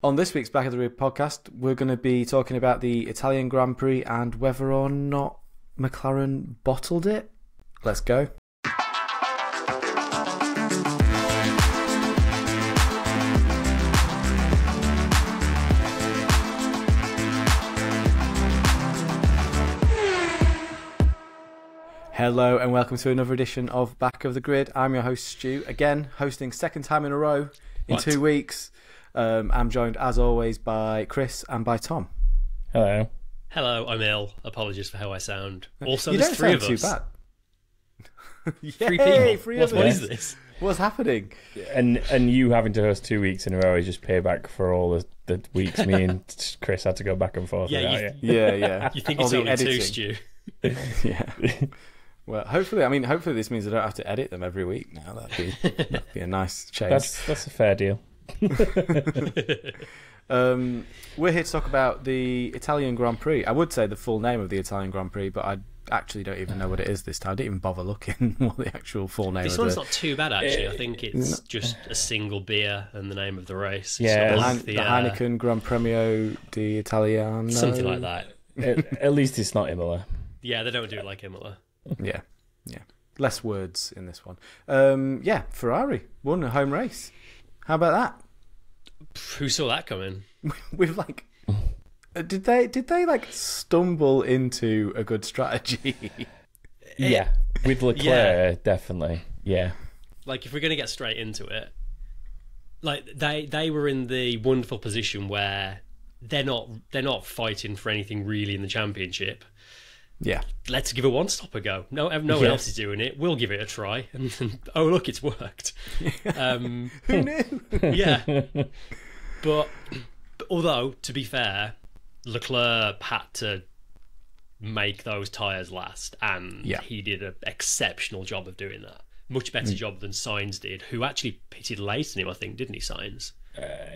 On this week's Back of the Grid podcast, we're going to be talking about the Italian Grand Prix and whether or not McLaren bottled it. Let's go. Hello and welcome to another edition of Back of the Grid. I'm your host Stu, again hosting second time in a row in 2 weeks. I'm joined as always by Chris and by Tom. Hello. Hello, I'm ill. Apologies for how I sound. Also, you there's don't three sound of too us. bad. Three people. Three of What us. is this? What's happening? And you having to host 2 weeks in a row is just payback for all the weeks me and Chris had to go back and forth. Yeah, Yeah. You think All it's the only editing. two, Stu? Yeah. Well, hopefully this means I don't have to edit them every week now. That'd be a nice change. That's a fair deal. We're here to talk about the Italian Grand Prix. I would say the full name of the Italian Grand Prix, but I actually don't even know what it is this time. I didn't even bother looking what the actual full name This of one's the... not too bad, actually. I think it's just a single beer and the name of the race. Yeah, Sort of the Heineken Gran Premio di Italiano. something like that. At least it's not Imola. Yeah, they don't do it like Imola. Yeah. Less words in this one. Ferrari won a home race. How about Who saw that coming? that? We've did they stumble into a good strategy? Yeah, with Leclerc, definitely. Yeah. Like, if we're going to get straight into it, like they were in the wonderful position where they're not fighting for anything really in the championship. Yeah. Let's give a one-stop a go. No one else is doing it. We'll give it a try. And oh, look, it's worked. Who knew? Yeah. But although, to be fair, Leclerc had to make those tyres last, and he did an exceptional job of doing that. Much better job than Sainz did, who actually pitted late in him, I think, didn't he, Sainz?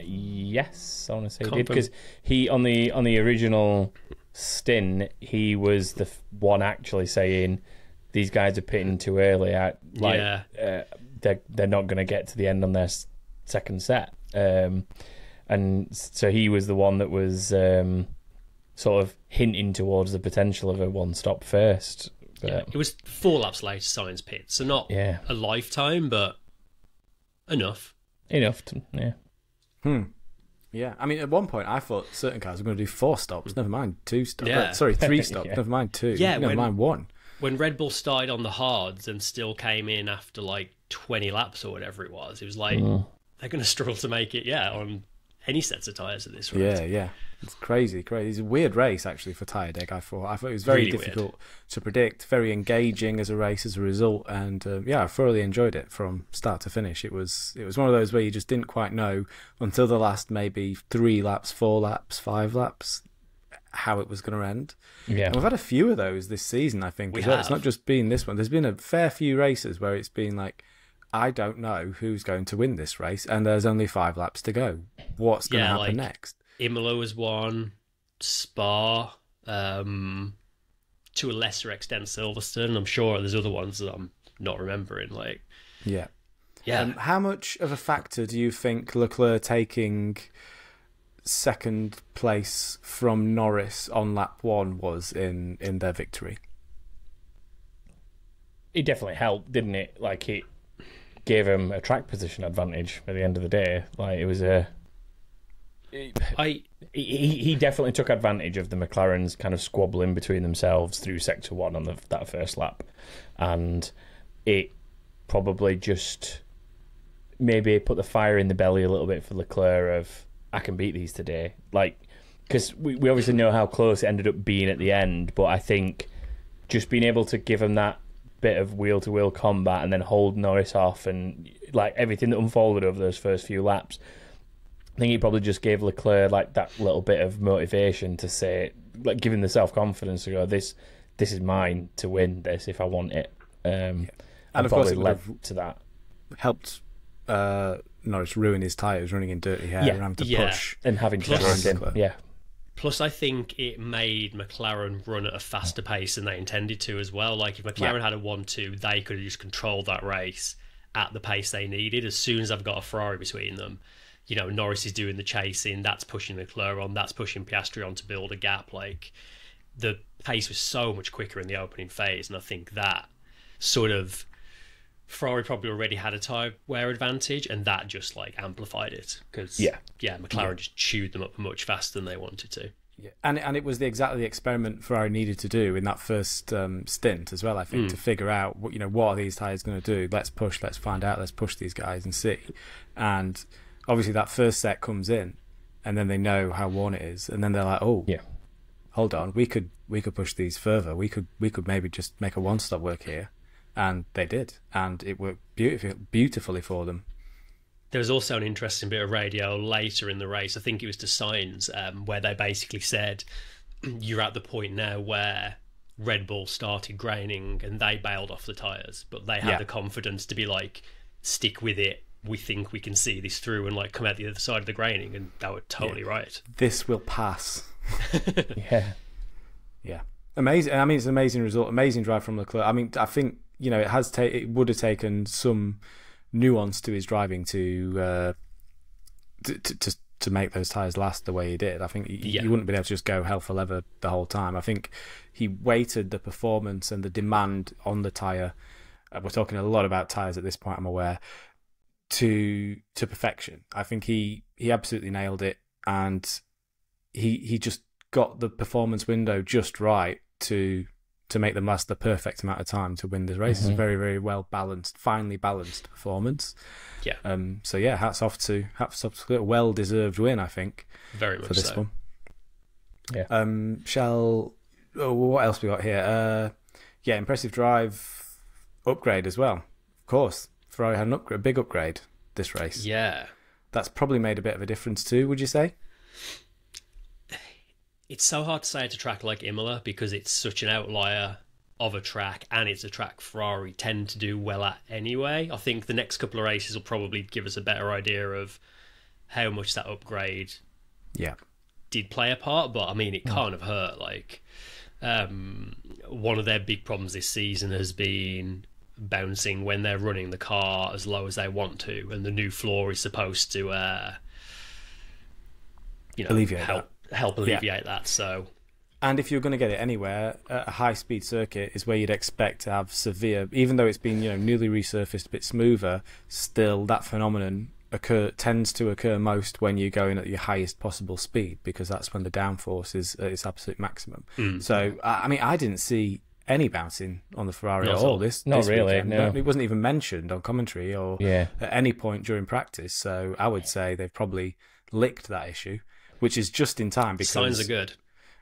Yes, I want to say he did, because he on the original stint, he was the one actually saying these guys are pitting too early. They're not going to get to the end on their second set, and so he was the one that was sort of hinting towards the potential of a one-stop first. But, yeah, it was 4 laps later Sainz pit, so not a lifetime, but enough. Yeah, I mean, at one point I thought certain cars were going to do 4 stops, never mind 2 stops. Yeah. 3 stops, never mind 2, never mind 1. When Red Bull started on the hards and still came in after like 20 laps or whatever it was like they're going to struggle to make it, on any sets of tyres at this rate. Yeah. It's crazy. It's a weird race, actually, for Tyre Deck, I thought. It was very Really difficult to predict, very engaging as a race as a result, and I thoroughly enjoyed it from start to finish. It was one of those where you just didn't quite know until the last maybe 3 laps, 4 laps, 5 laps, how it was going to end. Yeah. And we've had a few of those this season, I think. As well. It's not just been this one. There's been a fair few races where it's been like, I don't know who's going to win this race, and there's only 5 laps to go. What's going to happen next? Imola was one, Spa, to a lesser extent Silverstone. I'm sure there's other ones that I'm not remembering. Yeah. How much of a factor do you think Leclerc taking second place from Norris on lap 1 was in their victory? It definitely helped, didn't it? Like, it gave him a track position advantage at the end of the day. Like, it was he definitely took advantage of the McLarens kind of squabbling between themselves through sector 1 on that first lap, and it probably just maybe put the fire in the belly a little bit for Leclerc of, I can beat these today, like, because we obviously know how close it ended up being at the end, but I think just being able to give him that bit of wheel-to-wheel combat and then hold Norris off, and like everything that unfolded over those first few laps, I think he probably just gave Leclerc like that little bit of motivation to say, like, give him the self-confidence to go, this is mine to win this if I want it. And of course it led to that. Helped Norris ruin his tyres, running in dirty hair and having to push. And having to behind him. Yeah. Plus, I think it made McLaren run at a faster pace than they intended to as well. Like, if McLaren had a 1-2, they could have just controlled that race at the pace they needed. As soon as I've got a Ferrari between them, Norris is doing the chasing, that's pushing Leclerc on, that's pushing Piastri on to build a gap. Like, the pace was so much quicker in the opening phase, and I think that sort of Ferrari probably already had a tyre wear advantage, and that just like amplified it because McLaren just chewed them up much faster than they wanted to. Yeah, and it was exactly the experiment Ferrari needed to do in that first stint as well. I think to figure out what are these tyres going to do. Let's push. Let's find out. Let's push these guys and see. And obviously that first set comes in, and then they know how worn it is, and then they're like, oh, yeah, hold on, we could push these further. We could maybe just make a one-stop work here, and they did, and it worked beautifully for them. There was also an interesting bit of radio later in the race. I think it was to Sainz, where they basically said, you're at the point now where Red Bull started graining and they bailed off the tyres, but they had the confidence to be like, stick with it. We think we can see this through and like come out the other side of the graining, and they were totally right. This will pass. Yeah. Amazing. I mean, it's an amazing result, amazing drive from Leclerc. I mean, I think it would have taken some nuance to his driving to make those tyres last the way he did. I think he wouldn't be able to just go hell for leather the whole time. I think he weighted the performance and the demand on the tyre. We're talking a lot about tyres at this point, I'm aware, to perfection. I think he absolutely nailed it, and he just got the performance window just right to make them last the perfect amount of time to win this race. It's a very, very well balanced, finely balanced performance. Yeah. So yeah, hats off to a well deserved win, I think. Very much for this so. one. Yeah. What else we got here? Impressive drive upgrade as well. Of course, Ferrari had a big upgrade this race. Yeah. That's probably made a bit of a difference too, would you say? It's so hard to say at a track like Imola because it's such an outlier of a track, and it's a track Ferrari tend to do well at anyway. I think the next couple of races will probably give us a better idea of how much that upgrade did play a part, but I mean, it kind of hurt. Like, one of their big problems this season has been bouncing when they're running the car as low as they want to, and the new floor is supposed to help alleviate that. So, and if you're going to get it anywhere, a high-speed circuit is where you'd expect to have severe, even though it's been newly resurfaced, a bit smoother, still that phenomenon tends to occur most when you're going at your highest possible speed, because that's when the downforce is at its absolute maximum. So I mean, I didn't see any bouncing on the Ferrari at all this really weekend. No. It wasn't even mentioned on commentary or at any point during practice, so I would say they've probably licked that issue, which is just in time because signs are good.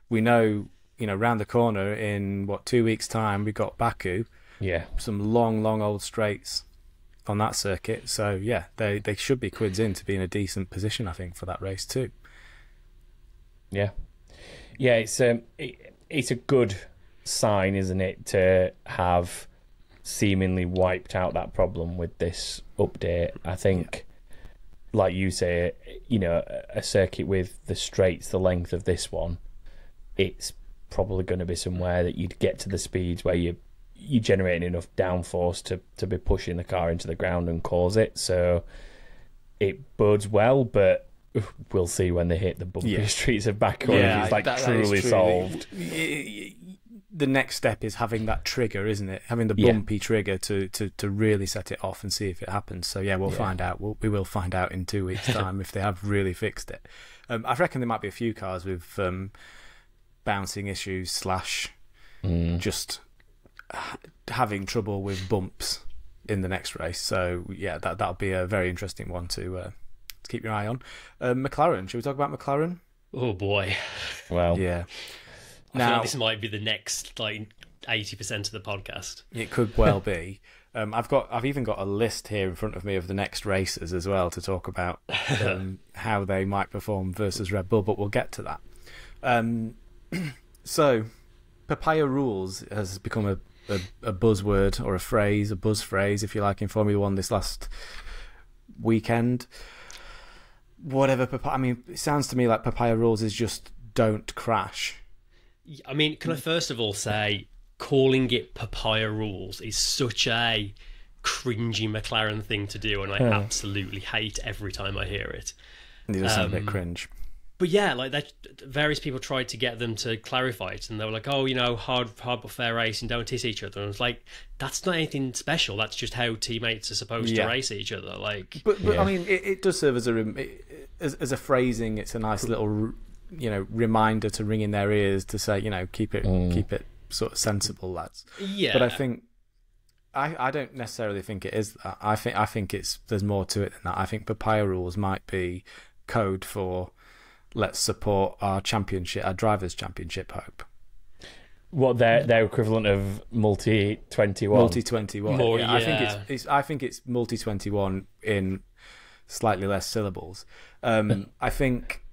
We know, round the corner in 2 weeks' time, we've got Baku. Yeah. Some long old straights on that circuit. So yeah, they should be quids in to be in a decent position, I think, for that race too. Yeah. Yeah, it's a good sign, isn't it, to have seemingly wiped out that problem with this update. I think like you say, a circuit with the straights the length of this one, it's probably going to be somewhere that you'd get to the speeds where you're generating enough downforce to be pushing the car into the ground and cause it. So it bodes well, but we'll see when they hit the bumpy streets of Baku if it's truly solved. The next step is having that trigger, isn't it? Having the bumpy trigger to really set it off and see if it happens. So we'll find out. We will find out in 2 weeks' time if they have really fixed it. I reckon there might be a few cars with bouncing issues / just having trouble with bumps in the next race. So that'll be a very interesting one to keep your eye on. McLaren. Should we talk about McLaren? Oh boy. Well, yeah. I feel like this might be the next 80% of the podcast. It could well be. I've even got a list here in front of me of the next races as well to talk about how they might perform versus Red Bull, but we'll get to that. So, Papaya Rules has become a buzzword or a buzz phrase, if you like, in Formula One this last weekend. Whatever. It sounds to me like Papaya Rules is just don't crash. I mean, can I first of all say, calling it Papaya Rules is such a cringy McLaren thing to do, and I absolutely hate every time I hear it. It does sound a bit cringe. But yeah, like that, various people tried to get them to clarify it, and they were like, "Oh, hard but fair racing, don't diss each other." And I was like, "That's not anything special. That's just how teammates are supposed to race each other." Like, but I mean, it does serve as a phrasing. It's a nice little reminder to ring in their ears to say, keep it sort of sensible, lads. Yeah. But I think I don't necessarily think it is that. I think there's more to it than that. I think Papaya Rules might be code for, let's support our drivers' championship hope. What their equivalent of multi-21? Multi-21. More, yeah. I think it's multi-21 in slightly less syllables. I think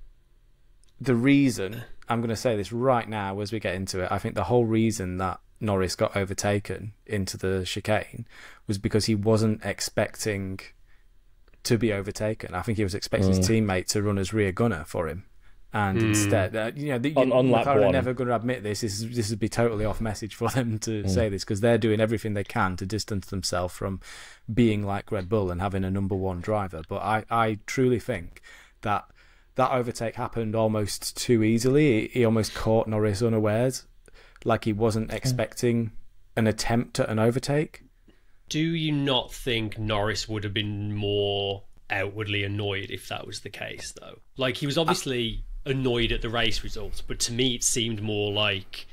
the reason, I'm going to say this right now as we get into it, I think the whole reason that Norris got overtaken into the chicane was because he wasn't expecting to be overtaken. I think he was expecting his teammate to run as rear gunner for him. And instead, on lap one, never going to admit this. This would be totally off message for them to say this, because they're doing everything they can to distance themselves from being like Red Bull and having a number one driver. But I truly think that overtake happened almost too easily. He almost caught Norris unawares, like he wasn't expecting an attempt at an overtake. Do you not think Norris would have been more outwardly annoyed if that was the case, though? Like, he was obviously annoyed at the race results, but to me it seemed more like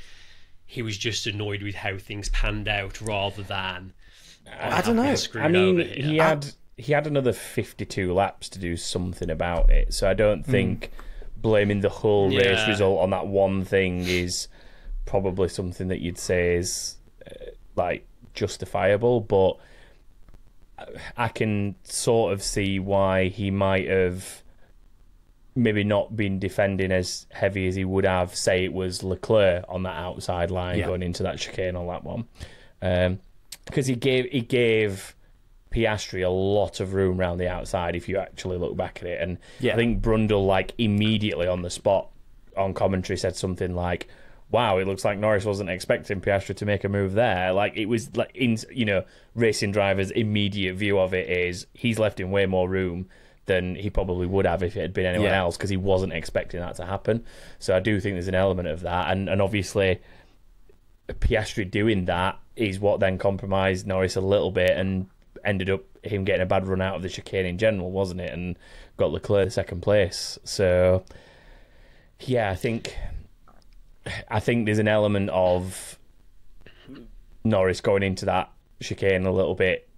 he was just annoyed with how things panned out rather than I don't know. I mean, he had another 52 laps to do something about it, so I don't think blaming the whole race result on that one thing is probably something that you'd say is like justifiable. But I can sort of see why he might have maybe not been defending as heavy as he would have, say it was Leclerc on that outside line going into that chicane on that one, because he gave Piastri a lot of room around the outside if you actually look back at it. And I think Brundle, like, immediately on the spot on commentary said something like, "Wow, it looks like Norris wasn't expecting Piastri to make a move there." Like, it was like, racing drivers' immediate view of it is he's left him way more room than he probably would have if it had been anyone else, because he wasn't expecting that to happen. So I do think there's an element of that, and obviously Piastri doing that is what then compromised Norris a little bit and ended up him getting a bad run out of the chicane in general, wasn't it? And got Leclerc second place. So yeah, I think there's an element of Norris going into that chicane a little bit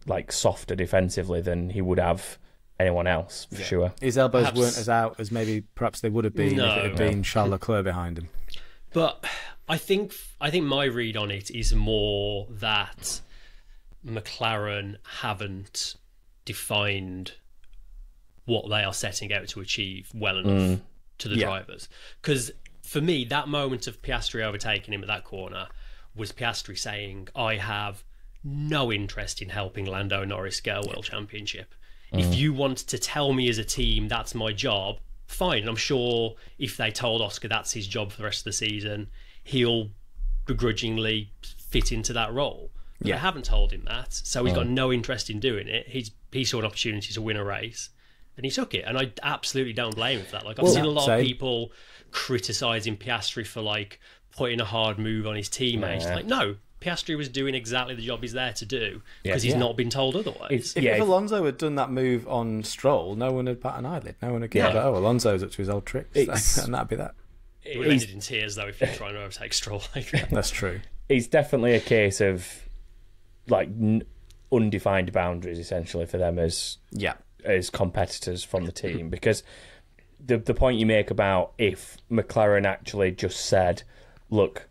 like softer defensively than he would have anyone else, for sure. His elbows weren't as out as maybe perhaps they would have been if it had been Charles Leclerc behind him. But I think my read on it is more that McLaren haven't defined what they are setting out to achieve well enough to the drivers. Because for me, that moment of Piastri overtaking him at that corner was Piastri saying, "I have no interest in helping Lando Norris get a world championship. If you want to tell me as a team that's my job, fine." And I'm sure if they told Oscar that's his job for the rest of the season, he'll begrudgingly fit into that role. But they haven't told him that, so he's got no interest in doing it. He saw an opportunity to win a race, and he took it. And I absolutely don't blame him for that. Like, I've seen a lot of people criticising Piastri for, like, putting a hard move on his teammate. Like, no, Piastri was doing exactly the job he's there to do because he's not been told otherwise. If Alonso had done that move on Stroll, no one would bat an eyelid. No one would care about, Alonso's up to his old tricks. And that'd be that. It would have ended in tears, though, if you're trying to overtake Stroll like that. That's true. It's definitely a case of, like, undefined boundaries, essentially, for them as competitors from the team. Because the point you make about if McLaren actually just said, look,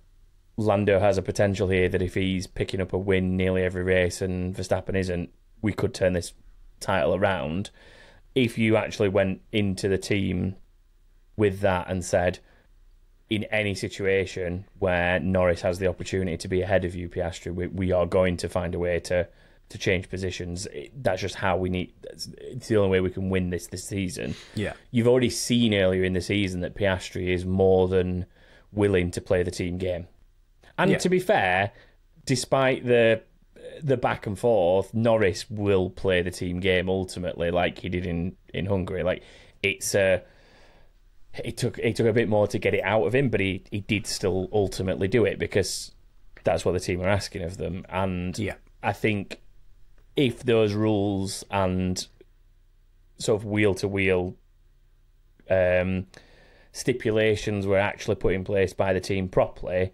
Lando has a potential here that if he's picking up a win nearly every race and Verstappen isn't, we could turn this title around. If you actually went into the team with that and said, in any situation where Norris has the opportunity to be ahead of you, Piastri, we are going to find a way to change positions. That's just how we need. It's the only way we can win this season. Yeah, you've already seen earlier in the season that Piastri is more than willing to play the team game. And to be fair, despite the the back and forth, Norris will play the team game ultimately, like he did in Hungary. Like it took a bit more to get it out of him, but he did still ultimately do it because that's what the team are asking of them. And I think if those rules and sort of wheel to wheel stipulations were actually put in place by the team properly,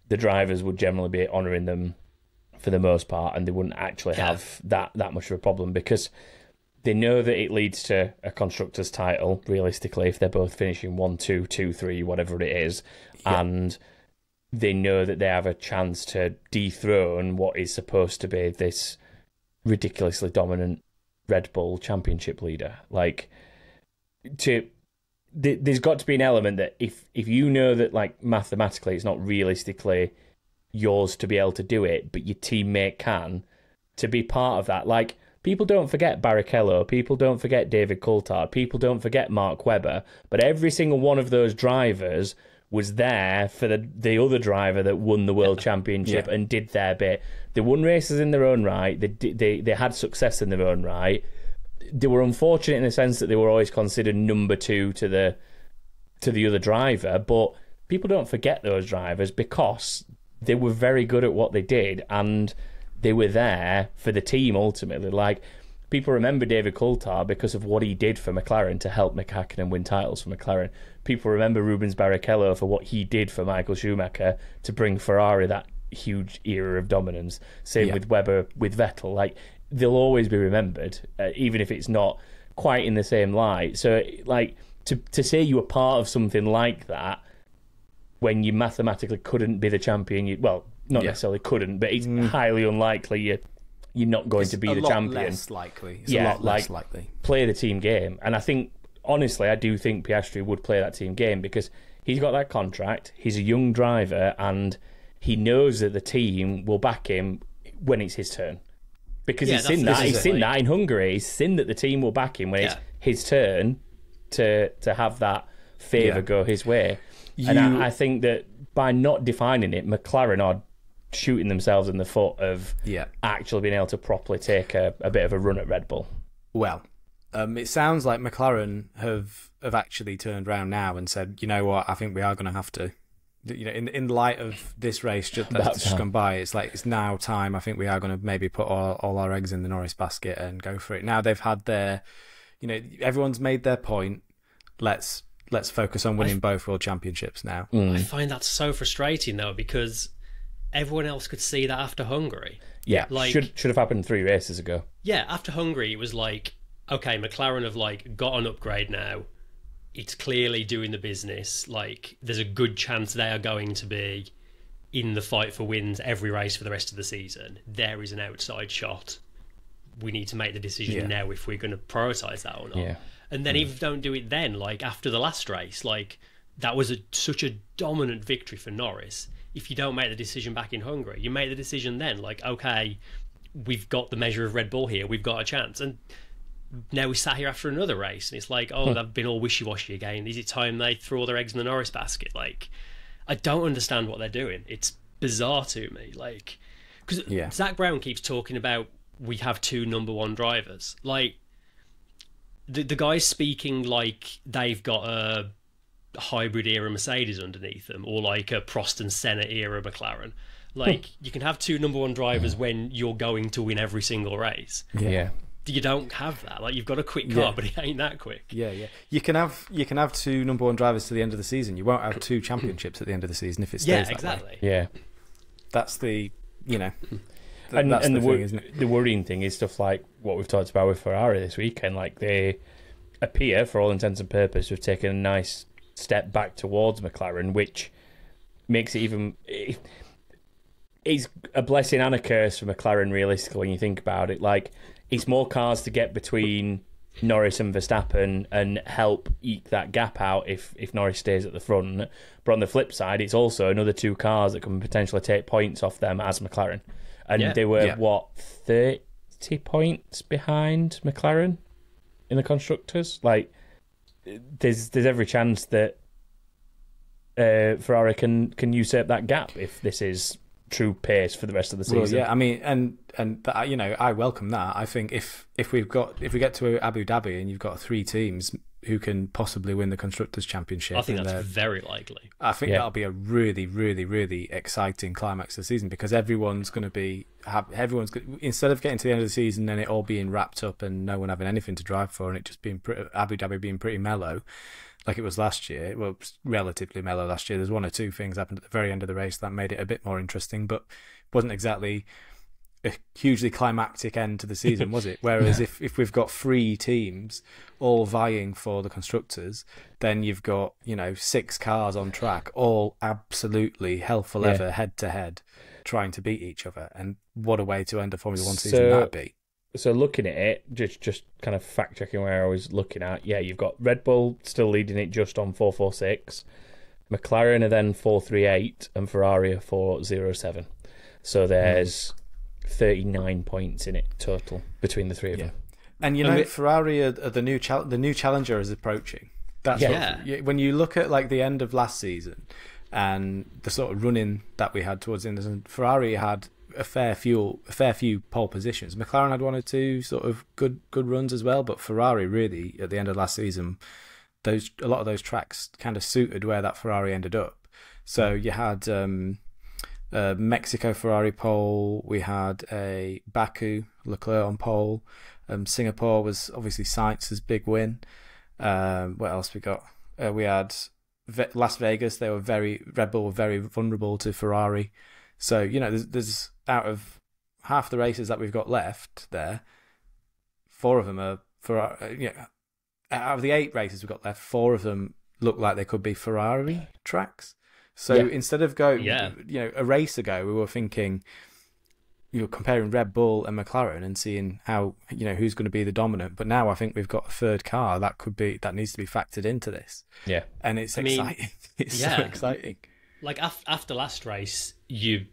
the drivers would generally be honouring them for the most part, and they wouldn't actually have that much of a problem because they know that it leads to a constructors title realistically if they're both finishing 1, 2, 2, 3, whatever it is, and they know that they have a chance to dethrone what is supposed to be this ridiculously dominant Red Bull championship leader. Like, there's got to be an element that if you know that, like, mathematically it's not realistically yours to be able to do it, but your teammate can, to be part of that. Like, people don't forget Barrichello, people don't forget David Coulthard, people don't forget Mark Webber, but every single one of those drivers was there for the other driver that won the World Championship and did their bit. They won races in their own right, they had success in their own right. They were unfortunate in the sense that they were always considered number 2 to the other driver, but people don't forget those drivers because they were very good at what they did and they were there for the team ultimately. Like, people remember David Coulthard because of what he did for McLaren to help Mick Hakkinen win titles for McLaren. People remember Rubens Barrichello for what he did for Michael Schumacher to bring Ferrari that huge era of dominance. Same with Webber, with Vettel. Like, they'll always be remembered, even if it's not quite in the same light. So, like, to say you were part of something like that when you mathematically couldn't be the champion, well, not necessarily couldn't, but it's highly unlikely you're not going to be the champion. Less likely. It's a lot less likely. Play the team game. And I think, honestly, I do think Piastri would play that team game because he's got that contract, he's a young driver, and he knows that the team will back him when it's his turn. Because he's seen that. He's seen that in Hungary. He's seen that the team will back him when it's his turn to have that favour go his way. And I think that by not defining it, McLaren are shooting themselves in the foot of actually being able to properly take a bit of a run at Red Bull. Well, it sounds like McLaren have actually turned around now and said, you know what, I think we are going to have to. You know, in light of this race that's just gone by, it's like it's now time. I think we are going to maybe put all our eggs in the Norris basket and go for it. Now they've had their, you know, everyone's made their point. Let's focus on winning both world championships now. I find that so frustrating though, because everyone else could see that after Hungary. Yeah, like, should have happened 3 races ago. Yeah, after Hungary, it was like, okay, McLaren have like got an upgrade now. It's clearly doing the business. Like, there's a good chance they are going to be in the fight for wins every race for the rest of the season. There is an outside shot. We need to make the decision now if we're going to prioritise that or not. Yeah. And then if you don't do it then, like after the last race, like that was such a dominant victory for Norris. If you don't make the decision back in Hungary, you make the decision then, like, okay, we've got the measure of Red Bull here, we've got a chance. And now we sat here after another race and it's like, oh, they've been all wishy-washy again. Is it time they threw all their eggs in the Norris basket? Like, I don't understand what they're doing. It's bizarre to me. Like, because Zach Brown keeps talking about we have 2 number 1 drivers. Like, the guy's speaking like they've got a hybrid era Mercedes underneath them, or like a Prost and Senna era McLaren. Like, you can have 2 number 1 drivers when you're going to win every single race. Yeah. You don't have that. Like, you've got a quick car, but it ain't that quick. Yeah. You can have 2 number 1 drivers to the end of the season. You won't have 2 championships at the end of the season if it stays that exactly. way. Yeah. That's the, you know. And that's the thing, isn't it? The worrying thing is stuff like what we've talked about with Ferrari this weekend. Like, they appear, for all intents and purposes, to have taken a nice step back towards McLaren, which makes it even... It's a blessing and a curse for McLaren, realistically, when you think about it. Like, it's more cars to get between Norris and Verstappen and help eke that gap out if Norris stays at the front. But on the flip side, it's also another 2 cars that can potentially take points off them as McLaren. And they were, 30 points behind McLaren in the constructors? Like, there's every chance that Ferrari can usurp that gap if this is true pace for the rest of the season. Well, yeah, I mean, and that, I welcome that. I think if we get to Abu Dhabi and you've got 3 teams who can possibly win the constructors' championship, I think that's very likely. I think that'll be a really, really, really exciting climax of the season, because everyone's going to be instead of getting to the end of the season and it all being wrapped up and no one having anything to drive for and it just being Abu Dhabi being pretty mellow, like it was last year. Well, it was relatively mellow last year. There's 1 or 2 things happened at the very end of the race that made it a bit more interesting, but wasn't exactly a hugely climactic end to the season, was it? Whereas if we've got 3 teams all vying for the constructors, then you've got 6 cars on track, all absolutely hell for leather, head to head, trying to beat each other. And what a way to end a Formula 1 season that'd be. So looking at it, just kind of fact checking where I was looking at, you've got Red Bull still leading it just on 446, McLaren are then 438, and Ferrari are 407. So there's 39 points in it total between the 3 of them. And Ferrari are the new challenger is approaching. That's when you look at like the end of last season and the sort of running that we had towards the end, and Ferrari had a fair few pole positions. McLaren had 1 or 2 sort of good runs as well, but Ferrari really at the end of last season, a lot of those tracks kind of suited where that Ferrari ended up. So you had Mexico Ferrari pole, we had a Baku Leclerc on pole, Singapore was obviously Sainz's big win. What else we got? We had Las Vegas. Red Bull were very vulnerable to Ferrari. So there's out of half the races that we've got left there, 4 of them are Ferrari. Out of the 8 races we've got left, 4 of them look like they could be Ferrari tracks. So instead of going, a race ago, we were thinking, comparing Red Bull and McLaren and seeing how, who's going to be the dominant. But now I think we've got a 3rd car that needs to be factored into this. Yeah. And it's exciting. It's so exciting. Like after last race, the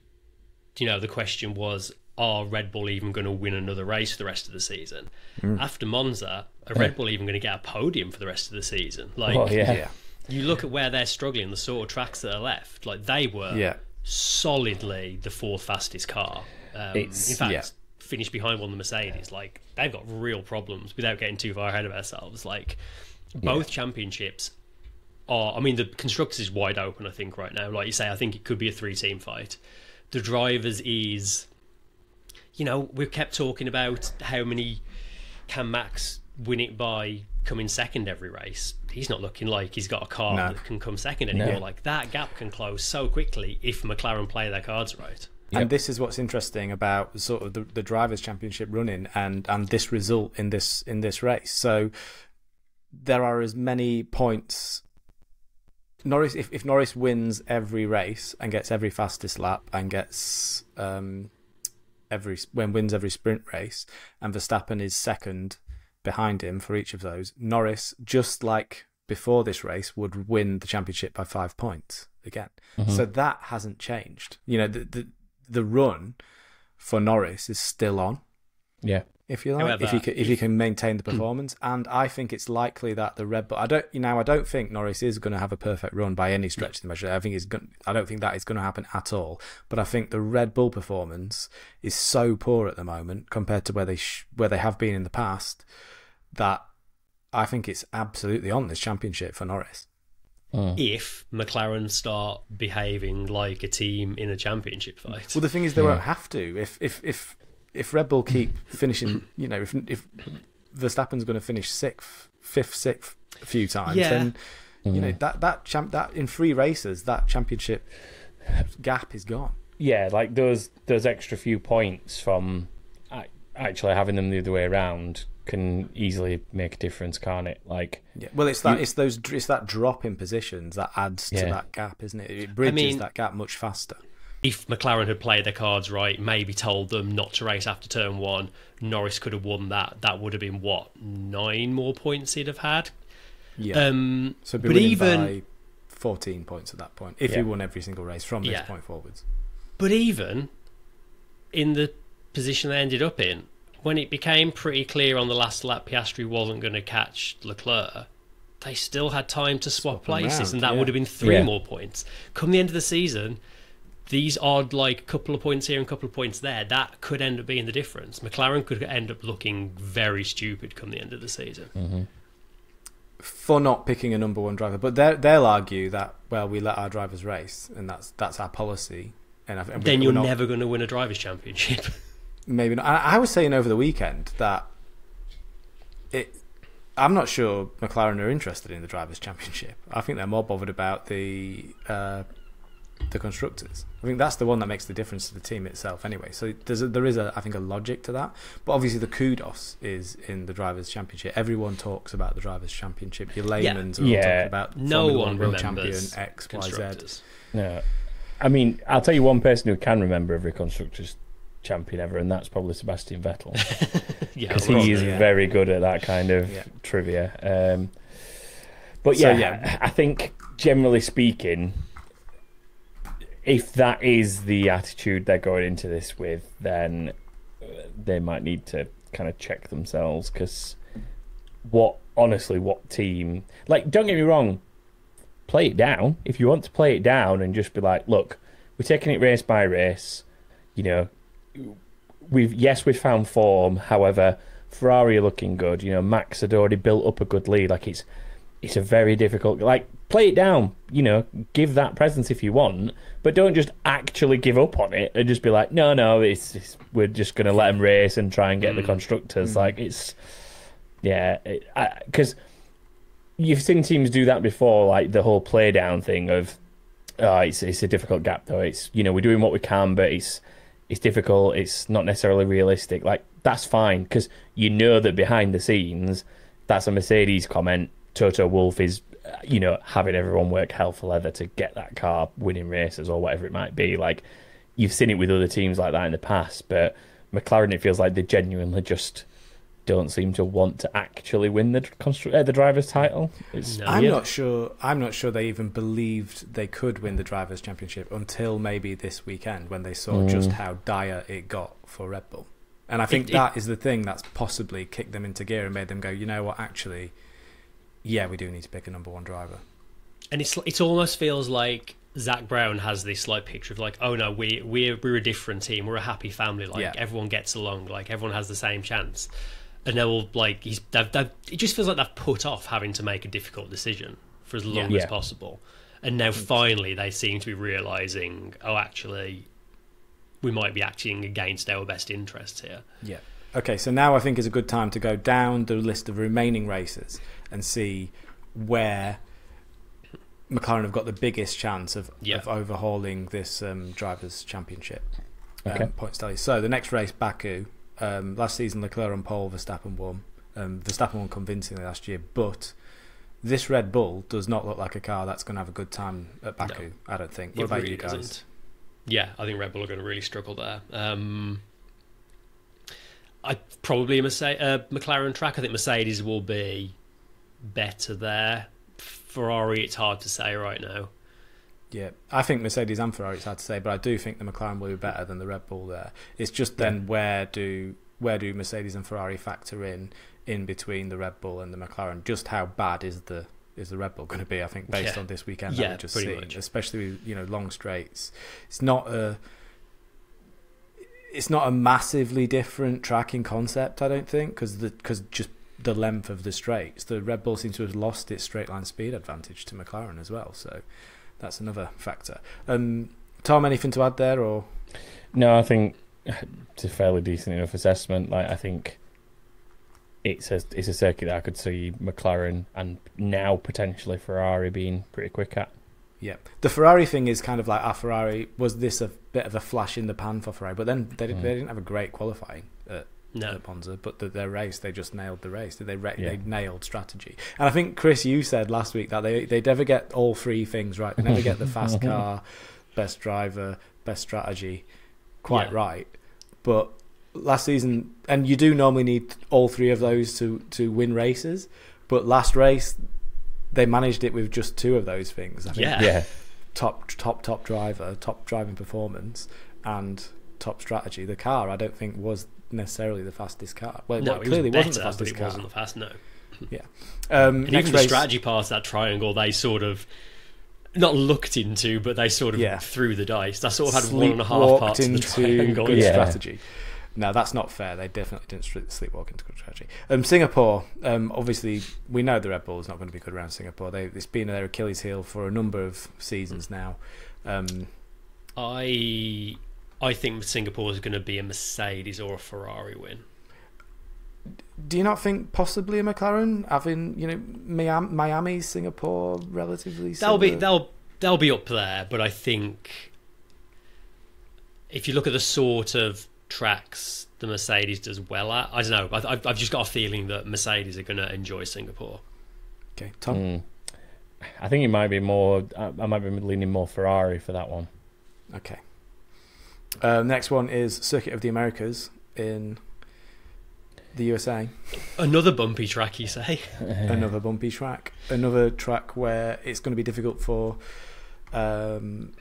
question was, are Red Bull even going to win another race for the rest of the season? After Monza, are Red Bull even going to get a podium for the rest of the season? You look at where they're struggling, the sort of tracks that are left. Like they were solidly the 4th fastest car. In fact, finished behind one of the Mercedes. Like they've got real problems without getting too far ahead of ourselves. Like both championships are. I mean, the constructors is wide open. I think right now, like you say, I think it could be a 3-team fight. The drivers is, we've kept talking about how many can Max win it by coming second every race. He's not looking like he's got a car that can come second anymore. Like that gap can close so quickly if McLaren play their cards right. And this is what's interesting about sort of the drivers' championship running and this result in this race. So there are as many points. Norris, if Norris wins every race and gets every fastest lap and gets wins every sprint race, and Verstappen is second behind him for each of those, Norris, just like before this race, would win the championship by 5 points again. So that hasn't changed. The run for Norris is still on. Yeah. If you like, however, if you can maintain the performance, and I think it's likely that the Red Bull. I don't think Norris is going to have a perfect run by any stretch of the measure. I don't think that is going to happen at all. But I think the Red Bull performance is so poor at the moment compared to where they have been in the past that I think it's absolutely on this championship for Norris. If McLaren start behaving like a team in a championship fight. Well, the thing is, they won't have to. If Red Bull keep finishing, if Verstappen's going to finish fifth, sixth a few times, then that in 3 races, that championship gap is gone. Yeah, like those extra few points from actually having them the other way around can easily make a difference, can't it? Like, well, it's that drop in positions that adds to that gap, isn't it? It bridges that gap much faster. If McLaren had played their cards right, maybe told them not to race after turn 1, Norris could have won that. That would have been 9 more points he'd have had. Yeah. So but even by 14 points at that point, if he won every single race from this point forwards. But even in the position they ended up in, when it became pretty clear on the last lap Piastri wasn't going to catch Leclerc, they still had time to swap places, and that would have been 3 more points. Come the end of the season, these odd, like, couple of points here and couple of points there, that could end up being the difference. McLaren could end up looking very stupid come the end of the season. For not picking a number one driver, but they'll argue that, well, we let our drivers race, and that's our policy. And then you're never going to win a drivers' championship. Maybe not. I was saying over the weekend that I'm not sure McLaren are interested in the drivers' championship. I think they're more bothered about the constructors. I think that's the one that makes the difference to the team itself anyway. So there is I think a logic to that. But obviously the kudos is in the drivers' championship. Everyone talks about the drivers' championship. Your layman's are all talking about no one world remembers champion X, Y, Z. No, I mean, I'll tell you one person who can remember every constructors champion ever, and that's probably Sebastian Vettel. Because he is very good at that kind of trivia. But I think generally speaking, if that is the attitude they're going into this with, then they might need to kind of check themselves. Because what team? Like, don't get me wrong, play it down. If you want to play it down and just be like, look, we're taking it race by race. You know, we've found form. However, Ferrari are looking good. You know, Max had already built up a good lead. Like, it's a very difficult. Like, play it down. You know, give that presence if you want, but don't just actually give up on it and just be like, no, we're just going to let them race and try and get the constructors. Like, it's because you've seen teams do that before, like the whole play down thing of, it's a difficult gap though. It's, you know, we're doing what we can, but it's difficult. It's not necessarily realistic. Like, that's fine, because you know that behind the scenes, that's a Mercedes comment. Toto Wolff is, you know, having everyone work hell for leather to get that car winning races or whatever it might be. Like, you've seen it with other teams like that in the past, but McLaren, it feels like they genuinely just don't seem to want to actually win the driver's title. I'm not sure they even believed they could win the drivers' championship until maybe this weekend, when they saw just how dire it got for Red Bull. And I think that is the thing that's possibly kicked them into gear and made them go, you know what, actually, yeah, we do need to pick a number one driver. And it almost feels like Zach Brown has this like picture of like, oh no, we're a different team, we're a happy family, like everyone gets along, like everyone has the same chance. And they're all like, it just feels like they've put off having to make a difficult decision for as long as possible. And now finally they seem to be realising, oh, actually, we might be acting against our best interests here. Yeah. Okay, so now I think is a good time to go down the list of remaining races and see where McLaren have got the biggest chance of overhauling this drivers' championship points tally. So the next race, Baku. Last season, Leclerc on pole, Verstappen won. Verstappen won convincingly last year, but this Red Bull does not look like a car that's going to have a good time at Baku. No, I don't think. What about really you guys? Doesn't. Yeah, I think Red Bull are going to really struggle there. Probably a McLaren track. I think Mercedes will be better there. Ferrari, it's hard to say right now. Yeah, I think Mercedes and Ferrari, it's hard to say, but I do think the McLaren will be better than the Red Bull there. It's just then where do Mercedes and Ferrari factor in between the Red Bull and the McLaren? Just how bad is the Red Bull going to be? I think based on this weekend that we've just seen, much. Especially with long straights, it's not a massively different tracking concept. I don't think because just the length of the straights, the Red Bull seems to have lost its straight line speed advantage to McLaren as well. So that's another factor. Tom, anything to add there, or? No, I think it's a fairly decent enough assessment. Like, I think it's a circuit that I could see McLaren and now potentially Ferrari being pretty quick at. Yeah, the Ferrari thing is kind of like, Ferrari, was this a bit of a flash in the pan for Ferrari? But then they didn't have a great qualifying at Monza, but their race, they just nailed the race. They nailed strategy. And I think, Chris, you said last week that they never get all three things right. They never get the fast car, best driver, best strategy quite right. But last season, and you do normally need all three of those to win races, but last race they managed it with just two of those things. I think top driver, top driving performance, and top strategy. The car, I don't think, was necessarily the fastest car. Well, no, clearly it was better, wasn't the fastest but it car. wasn't the fast. No. Yeah. And even the strategy part of that triangle, they sort of not looked into, but they sort of threw the dice. They sort of had 1.5 parts of the triangle. Good strategy. No, that's not fair. They definitely didn't sleepwalk into good strategy. Singapore, obviously, we know the Red Bull is not going to be good around Singapore. It's been their Achilles heel for a number of seasons now. I think Singapore is going to be a Mercedes or a Ferrari win. Do you not think possibly a McLaren, having Miami, Singapore, relatively similar? They'll be up there, but I think if you look at the sort of tracks the Mercedes does well at, I don't know. I've just got a feeling that Mercedes are going to enjoy Singapore. Okay, Tom. I think it might be more. I might be leaning more Ferrari for that one. Okay. Next one is Circuit of the Americas in the USA. Another bumpy track, you say? Another bumpy track. Another track where it's going to be difficult for Red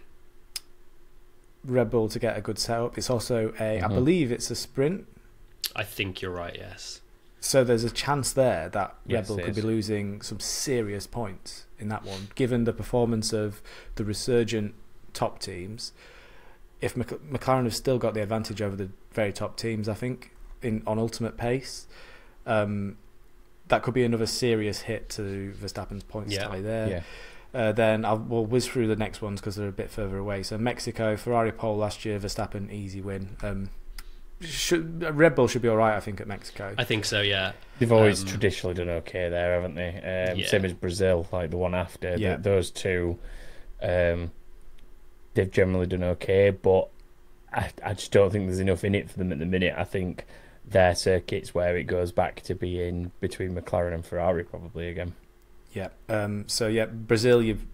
Bull to get a good setup. It's also I believe it's a sprint. I think you're right, yes. So there's a chance there that Red Bull could be losing some serious points in that one, given the performance of the resurgent top teams. If McLaren have still got the advantage over the very top teams, I think, on ultimate pace, that could be another serious hit to Verstappen's points tie there. Then we'll whiz through the next ones because they're a bit further away. So Mexico, Ferrari pole last year, Verstappen easy win. Red Bull should be all right, I think, at Mexico. I think so, yeah. They've always traditionally done okay there, haven't they? Same as Brazil, like the one after. Yeah. Those two, they've generally done okay, but I just don't think there's enough in it for them at the minute. I think their circuit's where it goes back to being between McLaren and Ferrari probably again. Yeah. Brazil, you've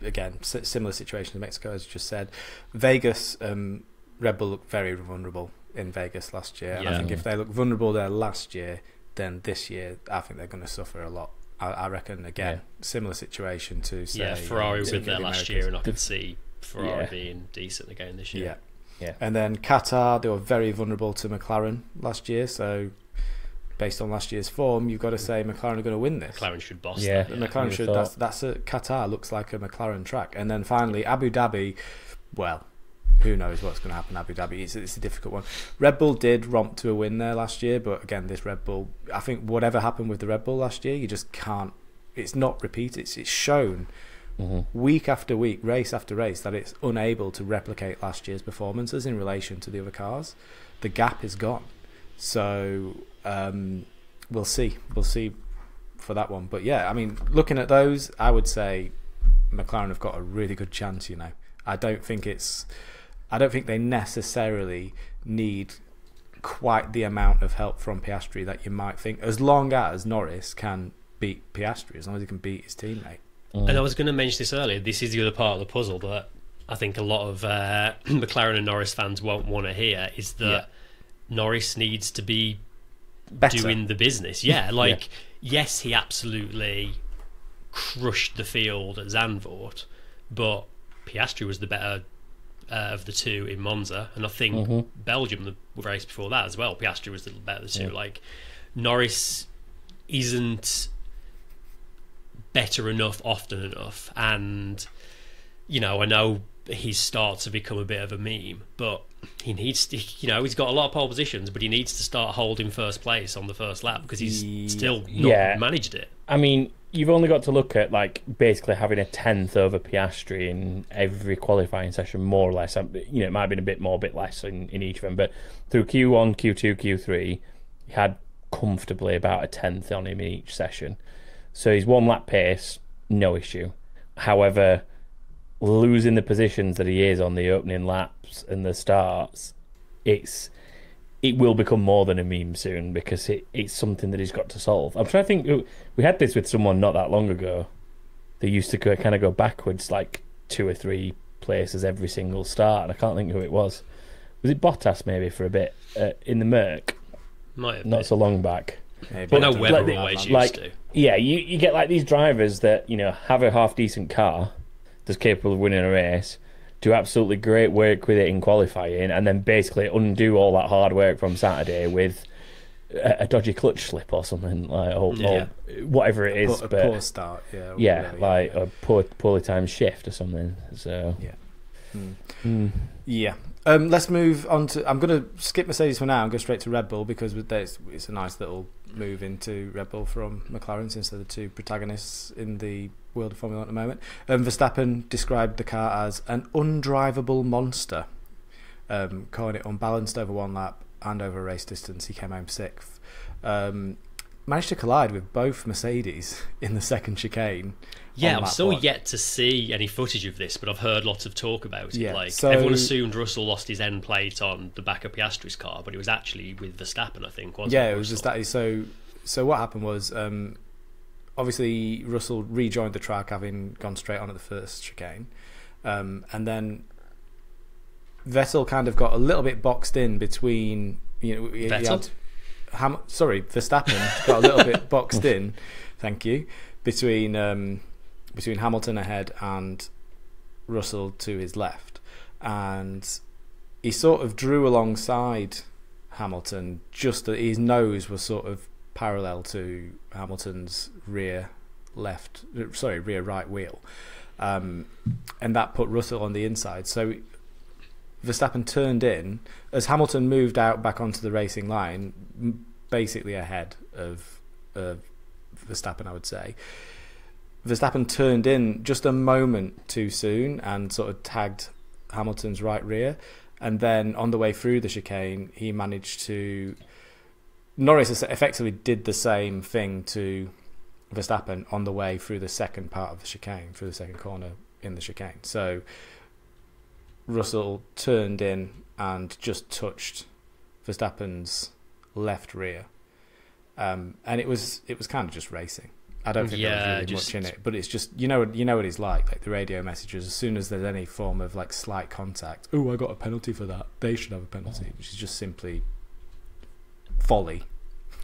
again similar situation to Mexico as you just said. Vegas, Red Bull looked very vulnerable in Vegas last year. Yeah. I think if they look vulnerable there last year, then this year I think they're going to suffer a lot. I reckon again similar situation to say Ferrari was there last year, and I could see Ferrari being decent again this year. Yeah. And then Qatar, they were very vulnerable to McLaren last year, so based on last year's form, you've got to say McLaren are going to win this. McLaren should boss that. McLaren should. That's a Qatar looks like a McLaren track. And then finally Abu Dhabi. Well, who knows what's going to happen in Abu Dhabi? It's a difficult one. Red Bull did romp to a win there last year, but again, this Red Bull, I think whatever happened with the Red Bull last year, you just can't. It's not repeated. It's shown week after week, race after race, that it's unable to replicate last year's performances in relation to the other cars. The gap is gone. So we'll see for that one. But yeah, I mean, looking at those, I would say McLaren have got a really good chance. I don't think they necessarily need quite the amount of help from Piastri that you might think, as long as Norris can beat Piastri, as long as he can beat his teammate. And I was going to mention this earlier. This is the other part of the puzzle that I think a lot of McLaren and Norris fans won't want to hear, is that Norris needs to be better doing the business. Yes, he absolutely crushed the field at Zandvoort, but Piastri was the better of the two in Monza, and I think Belgium, the race before that as well, Piastri was the better of the two. Like, Norris isn't better enough often enough, and I know he starts to become a bit of a meme, but he needs to, he's got a lot of pole positions, but he needs to start holding first place on the first lap because he's still not managed it. I mean, you've only got to look at basically having a 10th over Piastri in every qualifying session, more or less. It might have been a bit more, a bit less in each of them, but through Q1, Q2, Q3, he had comfortably about a 10th on him in each session. So his one lap pace, no issue. However, losing the positions that he is on the opening laps and the starts, it will become more than a meme soon, because it's something that he's got to solve. I'm trying to think, we had this with someone not that long ago. They used to kind of go backwards like 2 or 3 places every single start, and I can't think who it was. Was it Bottas maybe for a bit in the Merc? Might have not been. So long back. But no, Webber always used to. Yeah, you get these drivers that have a half decent car that's capable of winning a race, do absolutely great work with it in qualifying, and then basically undo all that hard work from Saturday with a dodgy clutch slip or something, like, or whatever it is. A poor start, a poorly timed shift or something. So let's move on to. I'm going to skip Mercedes for now and go straight to Red Bull, because it's a nice little move into Red Bull from McLaren, since they're the two protagonists in the world of Formula 1 at the moment. Verstappen described the car as an undrivable monster, calling it unbalanced over one lap and over race distance. He came home sixth. Managed to collide with both Mercedes in the second chicane. Yeah, I'm still yet to see any footage of this, but I've heard lots of talk about it. Yeah, everyone assumed Russell lost his end plate on the back of Piastri's car, but it was actually with Verstappen, I think, wasn't it? Yeah, it was just that. So what happened was, obviously Russell rejoined the track, having gone straight on at the first chicane, and then Vettel kind of got a little bit boxed in between. Verstappen got a little bit boxed in. Thank you. Between Hamilton ahead and Russell to his left, and he sort of drew alongside Hamilton. Just his nose was sort of parallel to Hamilton's rear right wheel, and that put Russell on the inside. So Verstappen turned in as Hamilton moved out back onto the racing line, basically ahead of Verstappen, I would say. Verstappen turned in just a moment too soon and sort of tagged Hamilton's right rear, and then on the way through the chicane, he managed to. Norris effectively did the same thing to Verstappen on the way through the second part of the chicane, through the second corner in the chicane. So Russell turned in and just touched Verstappen's left rear, and it was kind of just racing. I don't think there was really much in it, but it's just you know what he's like the radio messages. As soon as there's any form of like slight contact, I got a penalty for that. They should have a penalty, which is just simply folly.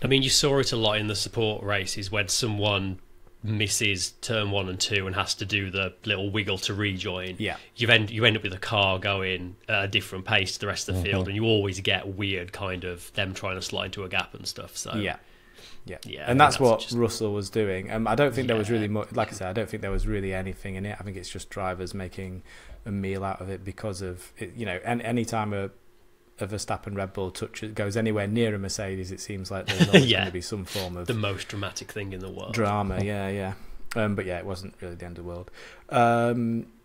I mean, you saw it a lot in the support races when someone misses turn 1 and 2 and has to do the little wiggle to rejoin. Yeah, you end up with a car going at a different pace to the rest of the field, and you always get weird kind of them trying to slide into a gap and stuff. So yeah, and that's what Russell was doing. I don't think there was really much. Like I said, I don't think there was really anything in it. I think it's just drivers making a meal out of it because of it. And any time a Verstappen Red Bull goes anywhere near a Mercedes, it seems like there's always going to be some form of the most dramatic thing in the world. Drama, but it wasn't really the end of the world.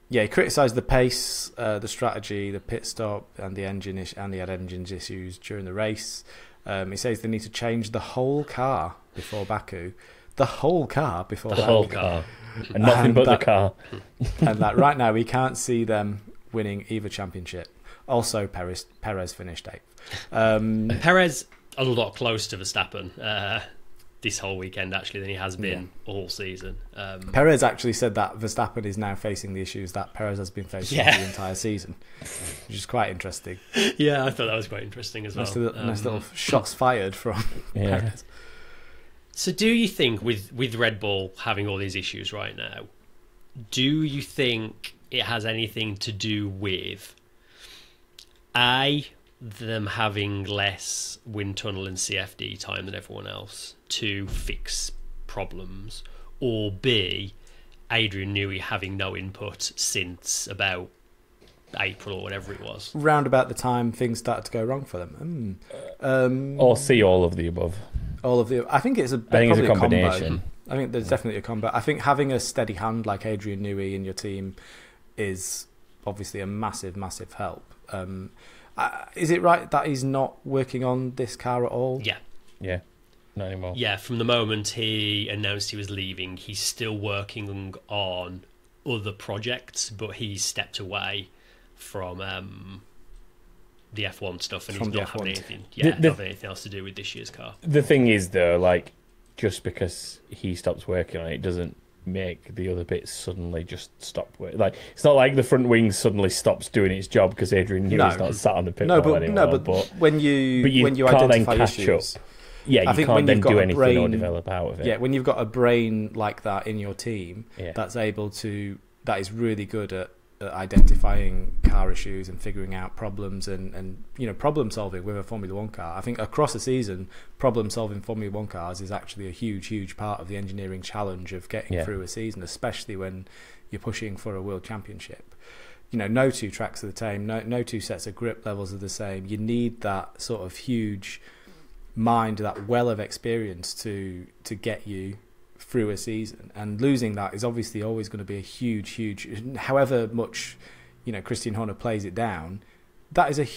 He criticised the pace, the strategy, the pit stop, and the engine and he had engine issues during the race. He says they need to change the whole car before Baku. The whole car before Baku. Whole car. And nothing but the car. And that right now we can't see them winning either championship. Also, Perez finished 8th. Perez a lot closer to Verstappen this whole weekend, actually, than he has been all season. Perez actually said that Verstappen is now facing the issues that Perez has been facing the entire season, which is quite interesting. Yeah, I thought that was quite interesting as well. Nice little shots fired from Perez. So do you think, with Red Bull having all these issues right now, do you think it has anything to do with them having less wind tunnel and CFD time than everyone else to fix problems, or B, Adrian Newey having no input since about April or whatever it was? Round about the time things started to go wrong for them. Or C, all of the above. All of the. I think it's a combination. I think there's definitely a combo. I think having a steady hand like Adrian Newey in your team is obviously a massive, massive help. Is it right that he's not working on this car at all? Yeah, not anymore. Yeah, from the moment he announced he was leaving, he's still working on other projects, but he's stepped away from the F1 stuff, and he's not having anything else to do with this year's car. The thing is, though, like, just because he stops working on it doesn't make the other bits suddenly just stop working. Like, it's not like the front wing suddenly stops doing its job because Adrian Newey's not sat on the pit wall anymore. But when you identify issues, you can't then do anything or develop out of it. Yeah, when you've got a brain like that in your team, that is really good at identifying car issues and figuring out problems and problem solving with a Formula One car. I think across a season, problem solving Formula One cars is actually a huge part of the engineering challenge of getting through a season, especially when you're pushing for a world championship. No two tracks are the same, no two sets of grip levels are the same. You need that sort of huge mind, that well of experience to get you through a season, and losing that is obviously always going to be a huge, however much Christian Horner plays it down, that is that's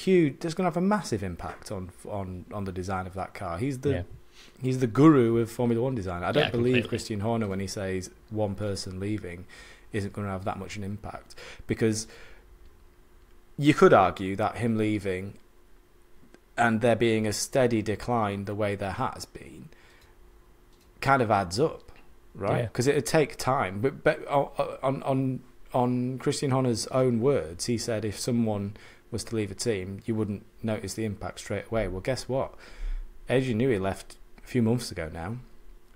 going to have a massive impact on the design of that car. He's the guru of Formula One design. I don't believe completely. Christian Horner when he says one person leaving isn't going to have that much an impact, because you could argue that him leaving and there being a steady decline the way there has been kind of adds up, right? Because it'd take time. But on Christian Horner's own words, he said if someone was to leave a team, you wouldn't notice the impact straight away. Well, guess what? Adrian Newey left a few months ago now,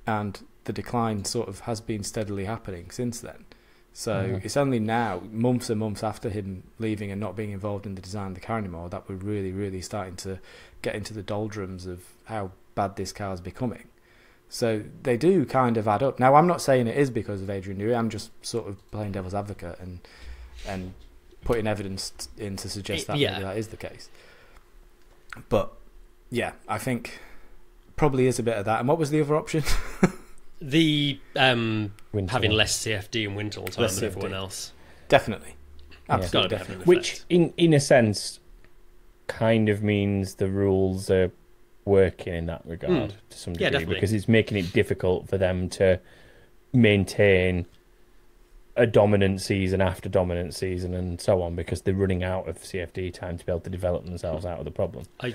and the decline sort of has been steadily happening since then. So it's only now, months and months after him leaving and not being involved in the design of the car anymore, that we're really starting to get into the doldrums of how bad this car is becoming. So they do kind of add up. Now, I'm not saying it is because of Adrian Newey. I'm just sort of playing devil's advocate and putting evidence in to suggest that maybe that is the case. But yeah, I think probably is a bit of that. And what was the other option? The having less CFD and winter all time than everyone else. Definitely. Absolutely, definitely. Which, in a sense, kind of means the rules are working in that regard to some degree, because it's making it difficult for them to maintain a dominant season after dominant season and so on, because they're running out of CFD time to be able to develop themselves out of the problem. I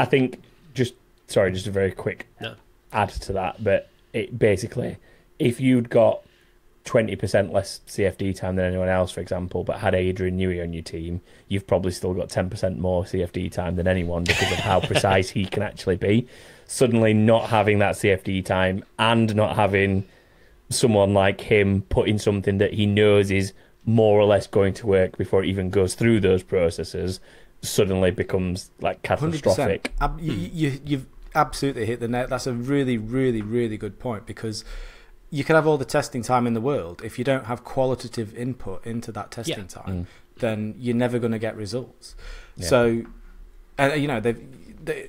think just a very quick add to that, but it basically, if you'd got 20% less CFD time than anyone else, for example, but had Adrian Newey on your team, you've probably still got 10% more CFD time than anyone because of how precise he can actually be. Suddenly not having that CFD time and not having someone like him put in something that he knows is more or less going to work before it even goes through those processes suddenly becomes like catastrophic. 100%. You've absolutely hit the net. That's a really good point, because you can have all the testing time in the world. If you don't have qualitative input into that testing time, then you're never going to get results. So, they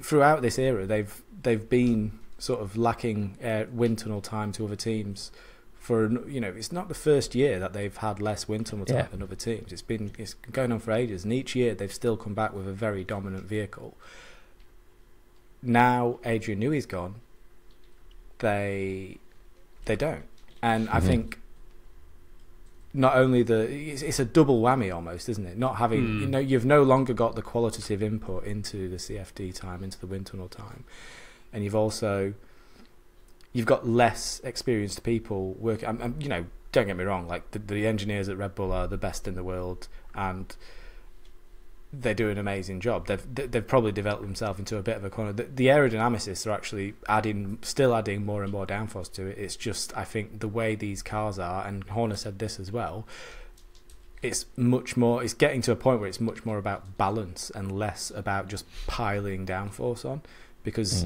throughout this era, they've been sort of lacking wind tunnel time to other teams. It's not the first year that they've had less wind tunnel time than other teams. It's going on for ages, and each year they've still come back with a very dominant vehicle. Now Adrian Newey's gone, they don't, and I think not only it's a double whammy almost, isn't it? Not having you've no longer got the qualitative input into the CFD time, into the wind tunnel time, and you've got less experienced people working. Don't get me wrong, like the engineers at Red Bull are the best in the world, and they do an amazing job. They've probably developed themselves into a bit of a corner. The aerodynamicists are actually still adding more and more downforce to it. It's just, I think, the way these cars are, and Horner said this as well, it's getting to a point where it's much more about balance and less about just piling downforce on, because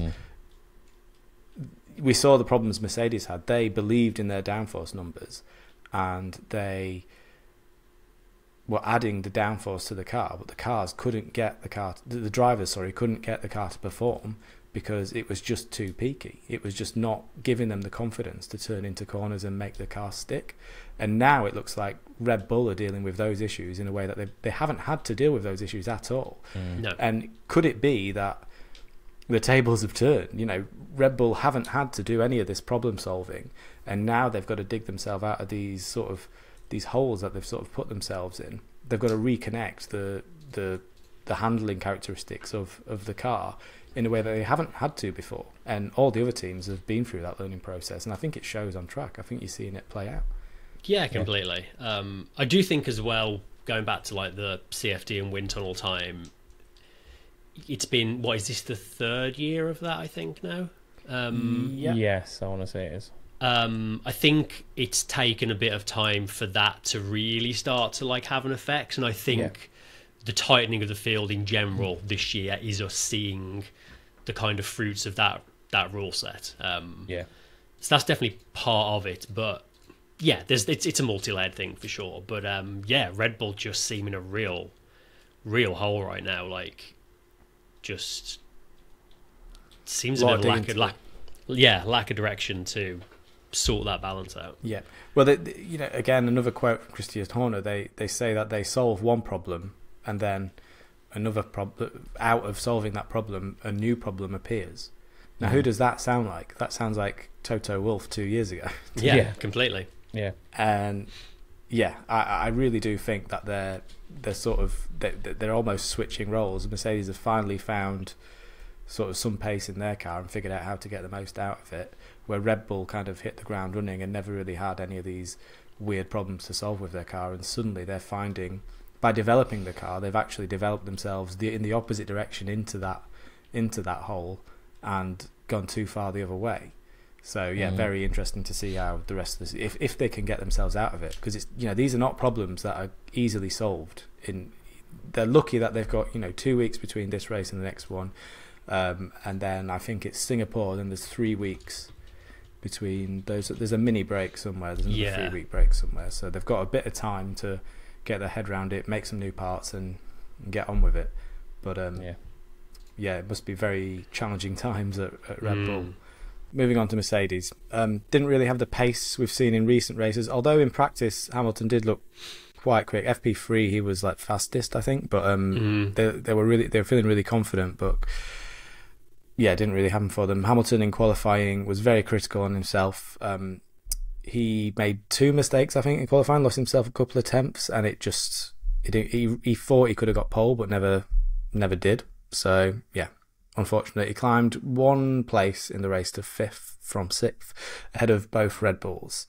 we saw the problems Mercedes had. They believed in their downforce numbers, and they were adding the downforce to the car, but the drivers couldn't get the car to perform because it was just too peaky. It was just not giving them the confidence to turn into corners and make the car stick. And now it looks like Red Bull are dealing with those issues in a way that they haven't had to deal with those issues at all. No. And could it be that the tables have turned? Red Bull haven't had to do any of this problem solving, and now they've got to dig themselves out of these holes that they've sort of put themselves in. They've got to reconnect the handling characteristics of the car in a way that they haven't had to before. And all the other teams have been through that learning process, and I think it shows on track. I think you're seeing it play out. Yeah, completely. I do think as well, going back to like the CFD and wind tunnel time, it's been, is this the third year of that, I think, now? Yes, I want to say it is. I think it's taken a bit of time for that to really start to like have an effect, and I think the tightening of the field in general this year is us seeing the kind of fruits of that rule set. So that's definitely part of it, but yeah, it's a multi-layered thing for sure. But Red Bull just seem in a real hole right now. Like, just seems a bit of lack of direction to sort that balance out. Yeah, well, again, another quote from Christian Horner. They say that they solve one problem, and then another problem, out of solving that problem, a new problem appears. Now, who does that sound like? That sounds like Toto Wolff 2 years ago. Yeah, completely. Yeah, and I really do think that they're almost switching roles. Mercedes have finally found sort of some pace in their car and figured out how to get the most out of it, where Red Bull kind of hit the ground running and never really had any of these weird problems to solve with their car, and suddenly they're finding, by developing the car, they've actually developed themselves in the opposite direction into that hole, and gone too far the other way. So very interesting to see how the rest of this, if they can get themselves out of it, because it's these are not problems that are easily solved. They're lucky that they've got 2 weeks between this race and the next one, and then I think it's Singapore. Then there's 3 weeks between those. There's a mini break somewhere. There's another 3-week break somewhere. So they've got a bit of time to get their head around it, make some new parts, and get on with it. But it must be very challenging times at Red Bull. Moving on to Mercedes, didn't really have the pace we've seen in recent races, although in practice Hamilton did look quite quick. FP3 he was like fastest, I think, but they were feeling really confident, but it didn't really happen for them. Hamilton in qualifying was very critical on himself. He made 2 mistakes, I think, in qualifying, lost himself a couple of tenths, and he thought he could have got pole, but never did. So unfortunately, he climbed 1 place in the race to 5th from 6th, ahead of both Red Bulls.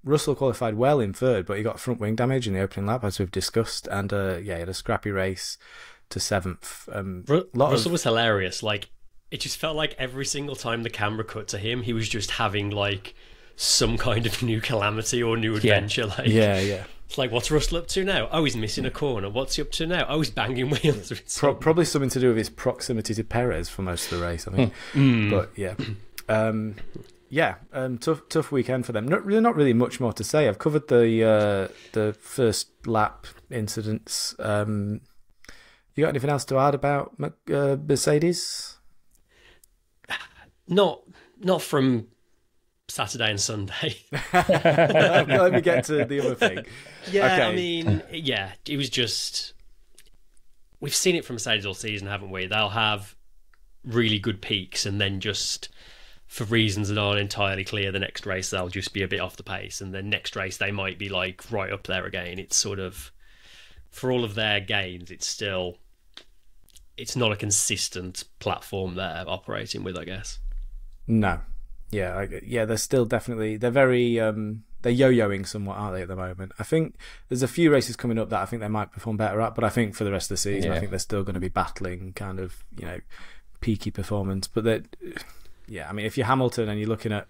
Russell qualified well in 3rd, but he got front wing damage in the opening lap, as we've discussed, and he had a scrappy race to 7th. Russell was hilarious. Like, it just felt like every single time the camera cut to him, he was just having like some kind of new calamity or new adventure. It's like, what's Russell up to now? Oh, he's missing a corner. What's he up to now? Oh, he's banging wheels. Probably something to do with his proximity to Perez for most of the race, I think. But tough weekend for them. Not really much more to say. I've covered the first lap incidents. You got anything else to add about Mercedes? Not from Saturday and Sunday. Let me get to the other thing. I mean, it was just, we've seen it from Mercedes all season, haven't we? They'll have really good peaks, and then just for reasons that aren't entirely clear, the next race they'll just be a bit off the pace, and then next race they might be like right up there again. It's sort of, for all of their gains, it's not a consistent platform they're operating with, I guess. No. They're still definitely, they're very they're yo-yoing somewhat, aren't they, at the moment? I think there's a few races coming up that I think they might perform better at, but I think for the rest of the season, I think they're still going to be battling kind of peaky performance. But I mean, if you're Hamilton and you're looking at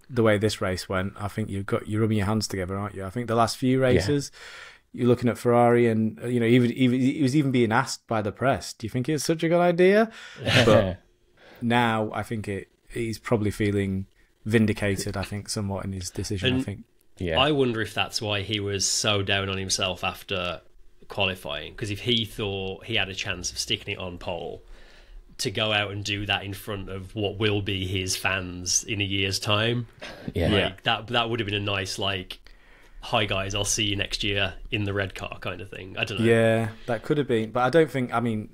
the way this race went, I think you're rubbing your hands together, aren't you? I think the last few races, you're looking at Ferrari, and he was even being asked by the press, do you think it's such a good idea? But now I think he's probably feeling vindicated, I think, somewhat in his decision. And I think. I wonder if that's why he was so down on himself after qualifying, because if he thought he had a chance of sticking it on pole, to go out and do that in front of what will be his fans in a year's time, that would have been a nice, like, hi guys, I'll see you next year in the red car kind of thing. I don't know. Yeah, that could have been, but I don't think, I mean,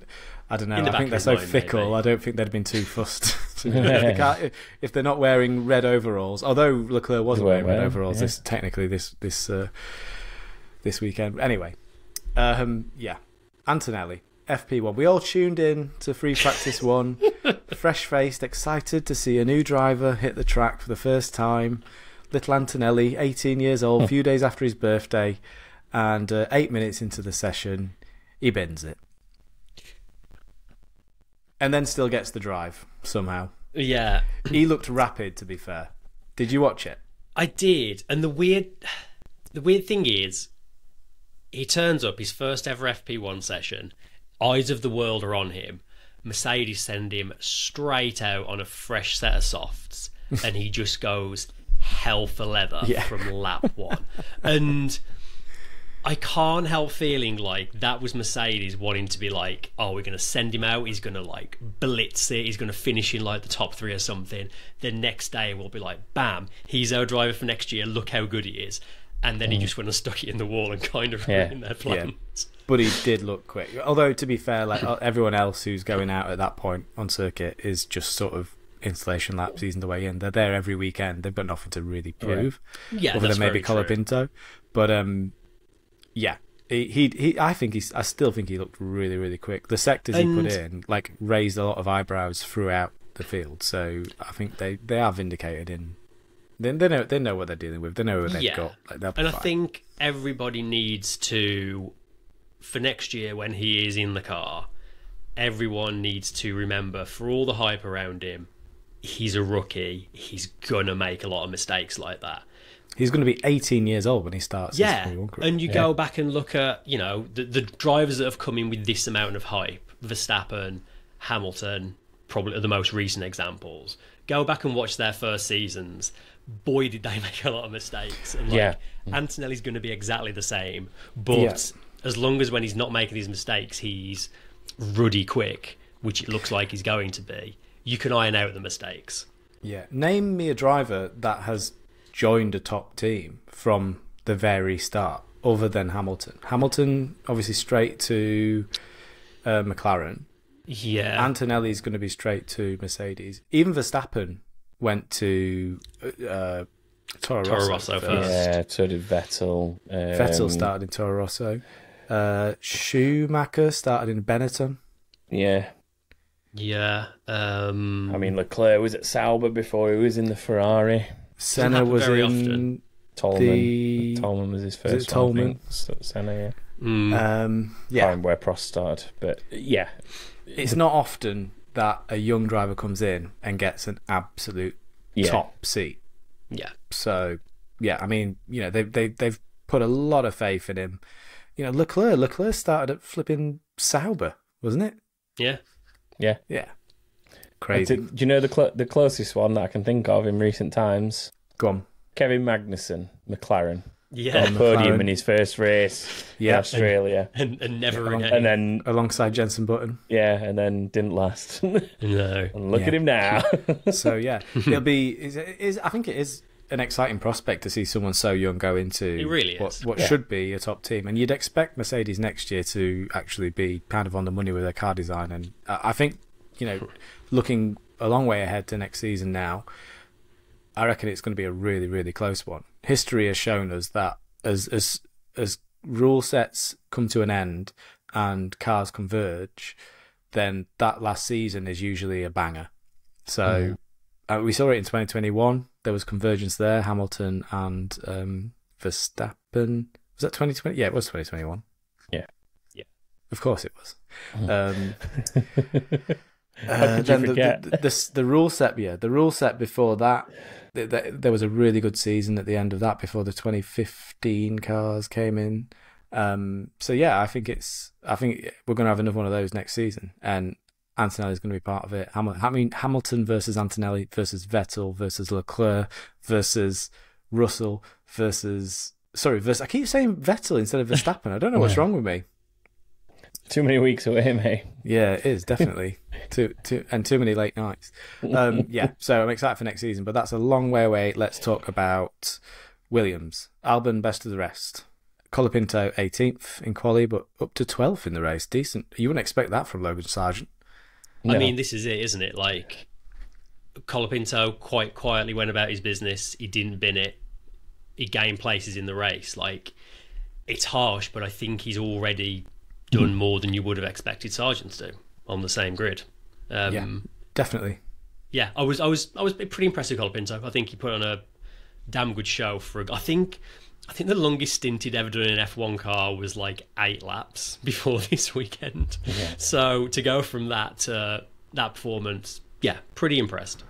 I don't know. I think they're so fickle. Maybe. I don't think they'd have been too fussed. If they're not wearing red overalls, although Leclerc wasn't wearing red overalls this weekend. Anyway, Antonelli, FP1. We all tuned in to free practice 1, fresh-faced, excited to see a new driver hit the track for the first time. Little Antonelli, 18 years old, a few days after his birthday, and 8 minutes into the session, he bends it. And then still gets the drive, somehow. Yeah. He looked rapid, to be fair. Did you watch it? I did, and the weird thing is, he turns up his first ever FP1 session. Eyes of the world are on him. Mercedes send him straight out on a fresh set of softs, and he just goes hell for leather from lap 1. And I can't help feeling like that was Mercedes wanting to be like, oh, we're going to send him out, he's going to like blitz it, he's going to finish in like the top 3 or something. The next day we'll be like, bam, he's our driver for next year, look how good he is. And then he just went and stuck it in the wall and kind of ruined their plans. Yeah. But he did look quick. Although, to be fair, like everyone else who's going out at that point on circuit is just sort of installation laps easing the way in. They're there every weekend. They've got nothing to really prove. Yeah, other than maybe Colapinto. But yeah, I still think he looked really, really quick. The sectors he put in like raised a lot of eyebrows throughout the field. So I think they are vindicated in. They know what they're dealing with. They know what they've got. Like, and I think everybody needs to, for next year when he is in the car, everyone needs to remember, for all the hype around him, he's a rookie. He's gonna make a lot of mistakes like that. He's going to be 18 years old when he starts. Yeah, his Formula 1 career. and you go back and look at, you know, the drivers that have come in with this amount of hype. Verstappen, Hamilton, probably are the most recent examples. Go back and watch their first seasons. Boy, did they make a lot of mistakes. And Antonelli's going to be exactly the same. But as long as when he's not making these mistakes, he's ruddy quick, which it looks like he's going to be, you can iron out the mistakes. Yeah. Name me a driver that has joined a top team from the very start, other than Hamilton. Hamilton, obviously, straight to McLaren. Yeah. Antonelli's going to be straight to Mercedes. Even Verstappen went to Toro Rosso first. Yeah, so did Vettel. Vettel started in Toro Rosso. Schumacher started in Benetton. Yeah. Yeah. I mean, Leclerc was at Sauber before he was in the Ferrari. Senna was in Tolman. Tolman was his first one, I think. Senna, yeah. Yeah. I remember where Prost started, but yeah. It's not often that a young driver comes in and gets an absolute top seat. Yeah. So, yeah, I mean, you know, they've put a lot of faith in him. You know, Leclerc started at flipping Sauber, wasn't it? Yeah. Yeah. Yeah. Crazy. Do you know the closest one that I can think of in recent times? Go on. Kevin Magnussen, McLaren. Yeah. On the podium in his first race in Australia. And never again. And then alongside Jenson Button. Yeah, and then didn't last. No. And look at him now. So, yeah. I think it is an exciting prospect to see someone so young go into it really what should be a top team. And you'd expect Mercedes next year to actually be kind of on the money with their car design. And I think, you know, looking a long way ahead to next season now, I reckon it's going to be a really, really close one. History has shown us that as rule sets come to an end and cars converge, then that last season is usually a banger. So we saw it in 2021. There was convergence there. Hamilton and Verstappen. Was that 2020? Yeah, it was 2021. Yeah. Of course it was. How could you forget? The rule set before that, there was a really good season at the end of that before the 2015 cars came in. So yeah, I think we're going to have another one of those next season, and Antonelli's going to be part of it. Hamilton versus Antonelli versus Vettel versus Leclerc versus Russell versus I keep saying Vettel instead of Verstappen. I don't know what's wrong with me. Too many weeks away, mate. Yeah, it is, definitely. too many late nights. Yeah, so I'm excited for next season, but that's a long way away. Let's talk about Williams. Albon, best of the rest. Colapinto, 18th in quali, but up to 12th in the race. Decent. You wouldn't expect that from Logan Sargent. No. I mean, this is it, isn't it? Like, Colapinto quite quietly went about his business. He didn't bin it. He gained places in the race. Like, it's harsh, but I think he's already done more than you would have expected Sargent to do on the same grid. Yeah, definitely. Yeah, I was pretty impressed with Colapinto. I think he put on a damn good show for. I think the longest stint he'd ever done in an F1 car was like 8 laps before this weekend. Yeah. So to go from that to that performance, yeah, pretty impressed.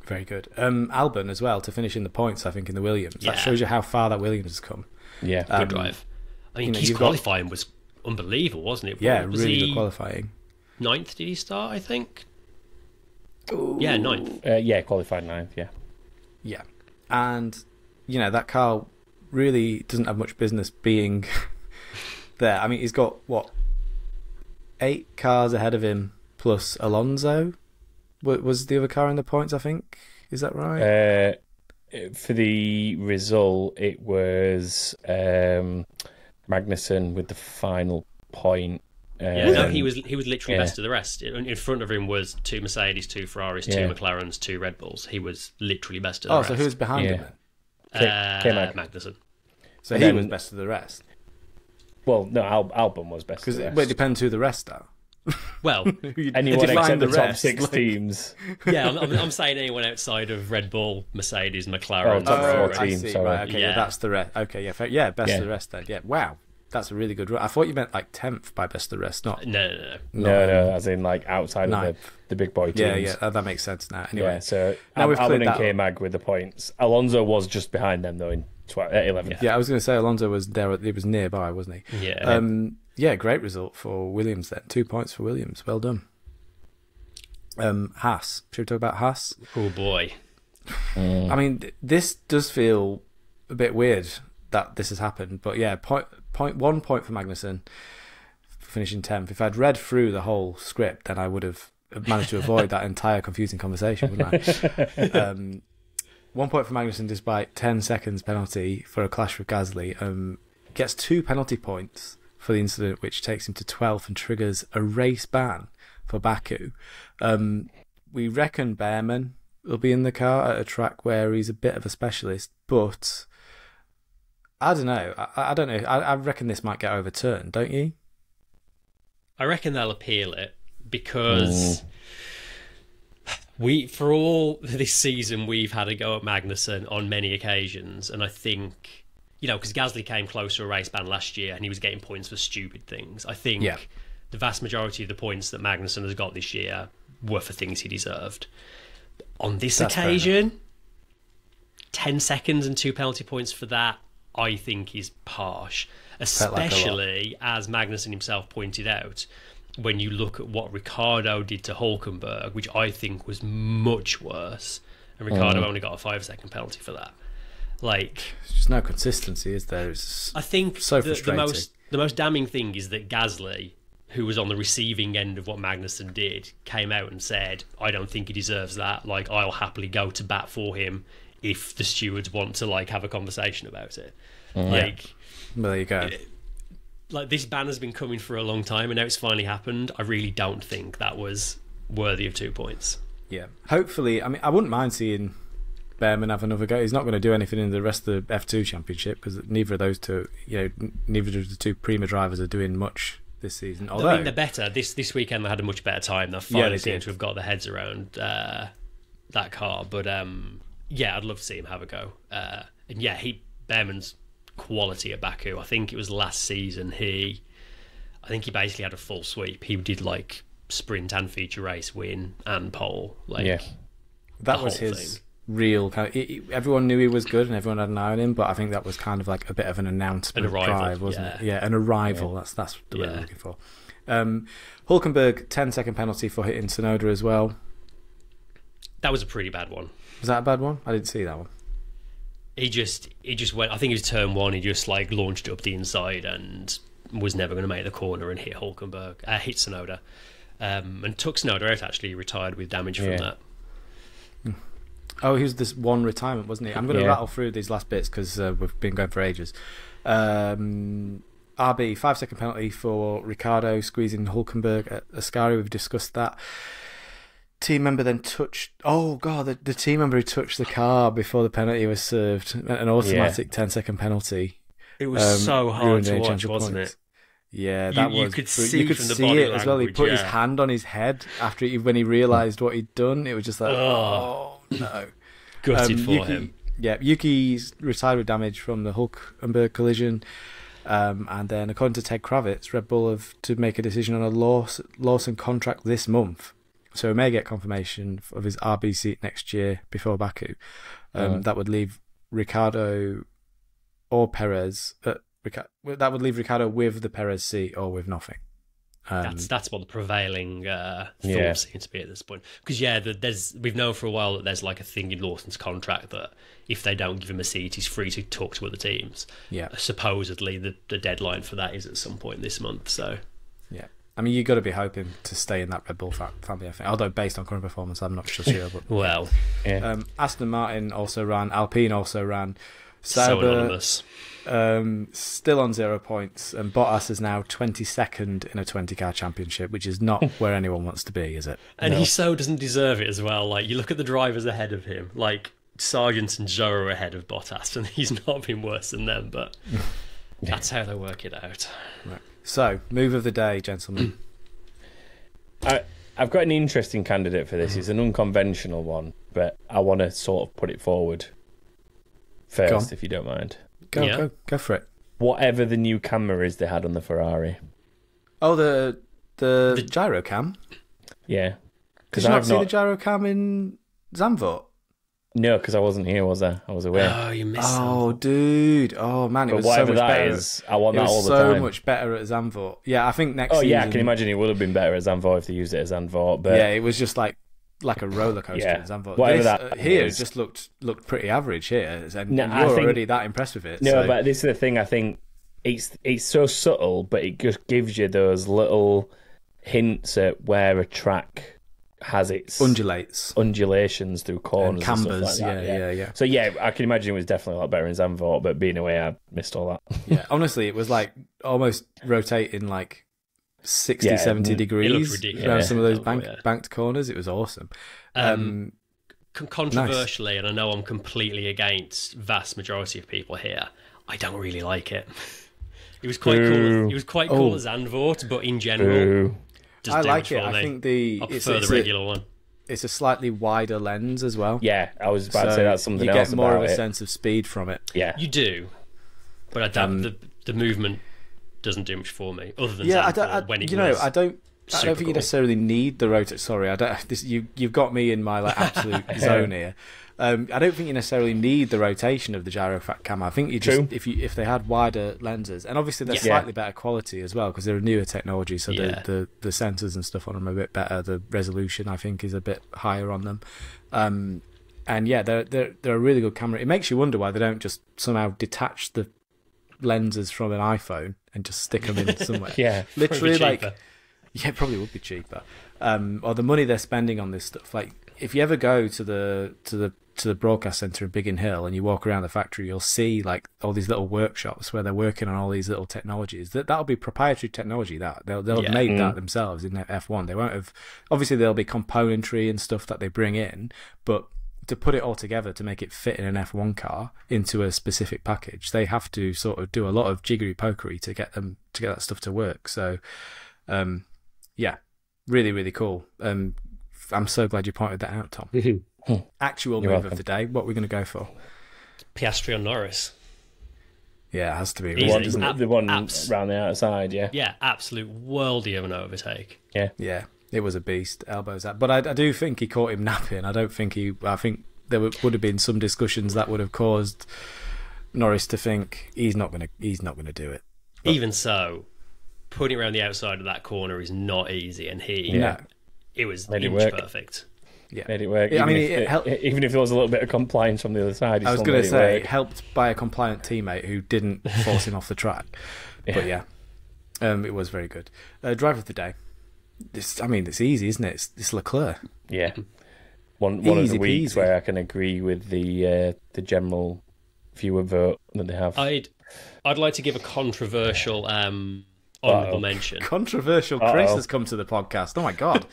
Very good. Albon as well to finish in the points, I think, in the Williams. That shows you how far that Williams has come. Yeah, good drive. I mean, his qualifying was unbelievable, wasn't it? Yeah, really good qualifying. 9th did he start, I think? Ooh. Yeah, 9th. Qualified 9th, yeah. Yeah. And, that car really doesn't have much business being there. I mean, he's got, 8 cars ahead of him plus Alonso? Was the other car in the points, I think? Is that right? For the result, it was Magnussen with the final point. He was literally best of the rest. In front of him was 2 Mercedes, 2 Ferraris, 2 McLarens, 2 Red Bulls. He was literally best of the rest. So who's behind him then? Magnussen. So he was best of the rest? Well, no, Albon was best of the rest. Because it depends who the rest are. Well, anyone except the top 6 teams. Yeah, I'm saying anyone outside of Red Bull, Mercedes, McLaren. Top 4 teams. Sorry. Right, okay, that's the rest. Okay, best of the rest then. Yeah, wow. That's a really good run. I thought you meant like 10th by best of the rest, not... No, as in like outside of the big boy teams. Yeah, that makes sense now. Anyway, yeah, so Albon and K-Mag with the points. Alonso was just behind them though in 11th. Yeah, I was going to say Alonso was there. He was nearby, wasn't he? Yeah. Great result for Williams then. 2 points for Williams. Well done. Haas. Should we talk about Haas? Oh boy. I mean, this does feel a bit weird that this has happened, but yeah, 1 point for Magnussen, finishing 10th. If I'd read through the whole script, then I would have managed to avoid that entire confusing conversation, wouldn't I? 1 point for Magnussen despite 10 seconds penalty for a clash with Gasly. Gets 2 penalty points for the incident, which takes him to 12th and triggers a race ban for Baku. We reckon Behrman will be in the car at a track where he's a bit of a specialist, but I don't know. I don't know. I reckon this might get overturned, don't you? I reckon they'll appeal it because for all this season, we've had a go at Magnussen on many occasions, and I think, because Gasly came close to a race ban last year and he was getting points for stupid things. I think the vast majority of the points that Magnussen has got this year were for things he deserved. On this occasion, 10 seconds and 2 penalty points for that, I think is harsh, especially as Magnussen himself pointed out, when you look at what Ricciardo did to Hülkenberg, which I think was much worse, and Ricciardo only got a 5-second penalty for that. Like, there's just no consistency, is there? I think so frustrating. The most damning thing is that Gasly, who was on the receiving end of what Magnussen did, came out and said, I don't think he deserves that. Like, I'll happily go to bat for him if the stewards want to have a conversation about it. Well, there you go. This ban has been coming for a long time, and now it's finally happened. I really don't think that was worthy of 2 points. Yeah. Hopefully, I mean, I wouldn't mind seeing Behrman have another go. He's not going to do anything in the rest of the F2 Championship because neither of those two, neither of the two Prima drivers are doing much this season. Although, I mean, they're better. This weekend they had a much better time. They finally seem to have got their heads around that car. But I'd love to see him have a go. Behrman's quality at Baku. I think it was last season. I think he basically had a full sweep. He did sprint and feature race win and pole. That was his real kind of, everyone knew he was good and everyone had an eye on him, but I think that was kind of a bit of an announcement drive, wasn't it? Yeah, an arrival. That's the word I'm looking for. Hülkenberg, 10-second penalty for hitting Tsunoda as well. That was a pretty bad one. Was that a bad one? I didn't see that one. He just went, I think it was turn 1, he just launched up the inside and was never going to make the corner and hit hit Tsunoda. And took Tsunoda out, actually. He retired with damage from that. Oh, he was this one retirement, wasn't he? I'm going to rattle through these last bits because we've been going for ages. RB, 5-second penalty for Ricciardo squeezing Hülkenberg at Ascari. We've discussed that. Team member then touched... Oh, God, the team member who touched the car before the penalty was served. An automatic 10-second penalty. It was so hard to watch, wasn't it? Yeah, that was... You could see from the body it as well. He put his hand on his head after when he realised what he'd done. It was just oh no. Gutted for him. Yeah, Yuki's retired with damage from the Hülkenberg collision. And then, according to Ted Kravitz, Red Bull have to make a decision on a Lawson contract this month so we may get confirmation of his RB seat next year before Baku. That would leave Ricciardo or Perez. That would leave Ricciardo with the Perez seat or with nothing. That's what the prevailing thought seems to be at this point. Because we've known for a while that there's like a thing in Lawson's contract that if they don't give him a seat, he's free to talk to other teams. Yeah. Supposedly the deadline for that is at some point this month. So yeah, I mean, you've got to be hoping to stay in that Red Bull family, I think. Although based on current performance, I'm not sure. But well, Aston Martin also ran, Alpine also ran. So anonymous. Still on 0 points, and Bottas is now 22nd in a 20-car championship, which is not where anyone wants to be, is it? And he so doesn't deserve it as well. Like, you look at the drivers ahead of him, like Sargent and Joe are ahead of Bottas, and he's not been worse than them, but that's how they work it out. Right. So, move of the day, gentlemen. I've got an interesting candidate for this. It's an unconventional one, but I want to sort of put it forward first, if you don't mind. Go for it. Whatever the new camera is they had on the Ferrari. Oh, the gyro cam? Yeah. Did you not see the gyro cam in Zandvoort? No, because I wasn't here, was I? I was away. Oh, you missed Oh, dude. Oh, man, it was so much better. I want that all the time. It was so much better at Zandvoort. Yeah, I think next season... Oh, yeah, I can imagine it would have been better at Zandvoort if they used it at Zandvoort. But yeah, it was just like a roller coaster in Zandvoort. Here, it just looked pretty average here. And you're already that impressed with it. No, but this is the thing. I think it's so subtle, but it just gives you those little hints at where a track has its undulations through corners and cambers. Stuff like that. Yeah. So yeah, I can imagine it was definitely a lot better in Zandvoort, but being away, I missed all that. Yeah, honestly, it was like almost rotating like 60, 70 degrees around some of those banked corners. It was awesome. Controversially, nice. And I know I'm completely against vast majority of people here, I don't really like it. It was quite cool. It was quite cool at Zandvoort, but in general, I like it. I think I prefer the regular one. It's a slightly wider lens as well. Yeah, I was about to say that's something else. You get more of a sense of speed from it. Yeah, you do. But I don't. The movement doesn't do much for me, other than I don't think you necessarily need the rotor. Sorry, I don't. You've got me in my absolute zone here. I don't think you necessarily need the rotation of the gyro cam. I think you just if they had wider lenses, and obviously they're slightly better quality as well because they're a newer technology, so the sensors and stuff on them are a bit better. The resolution I think is a bit higher on them, and they're a really good camera. It makes you wonder why they don't just somehow detach the lenses from an iPhone and just stick them in somewhere. Literally it probably would be cheaper. Or the money they're spending on this stuff. Like if you ever go to the broadcast centre in Biggin Hill and you walk around the factory, you'll see like all these little workshops where they're working on all these little technologies. That'll be proprietary technology. They'll have made that themselves in F1. They won't have. Obviously, there'll be componentry and stuff that they bring in, but to put it all together to make it fit in an F1 car into a specific package, they have to sort of do a lot of jiggery pokery to get that stuff to work. So, really, really cool. I'm so glad you pointed that out, Tom. Actual move of the day. What are we going to go for? Piastri on Norris. Yeah, it has to be. The one round the outside, yeah. Yeah, absolute worldie of an overtake. Yeah, it was a beast. Elbows out. But I do think he caught him napping. I think there would have been some discussions that would have caused Norris to think he's not going to do it. But even so, putting around the outside of that corner is not easy, and it was inch perfect. Yeah, made it work. Even if there was a little bit of compliance from the other side. I was going to say, helped by a compliant teammate who didn't force him off the track. But it was very good. Driver of the day. It's easy, isn't it? It's Leclerc. Yeah, one of the weeks where I can agree with the general viewer vote that they have. I'd like to give a controversial honourable mention. Controversial Chris has come to the podcast. Oh my god.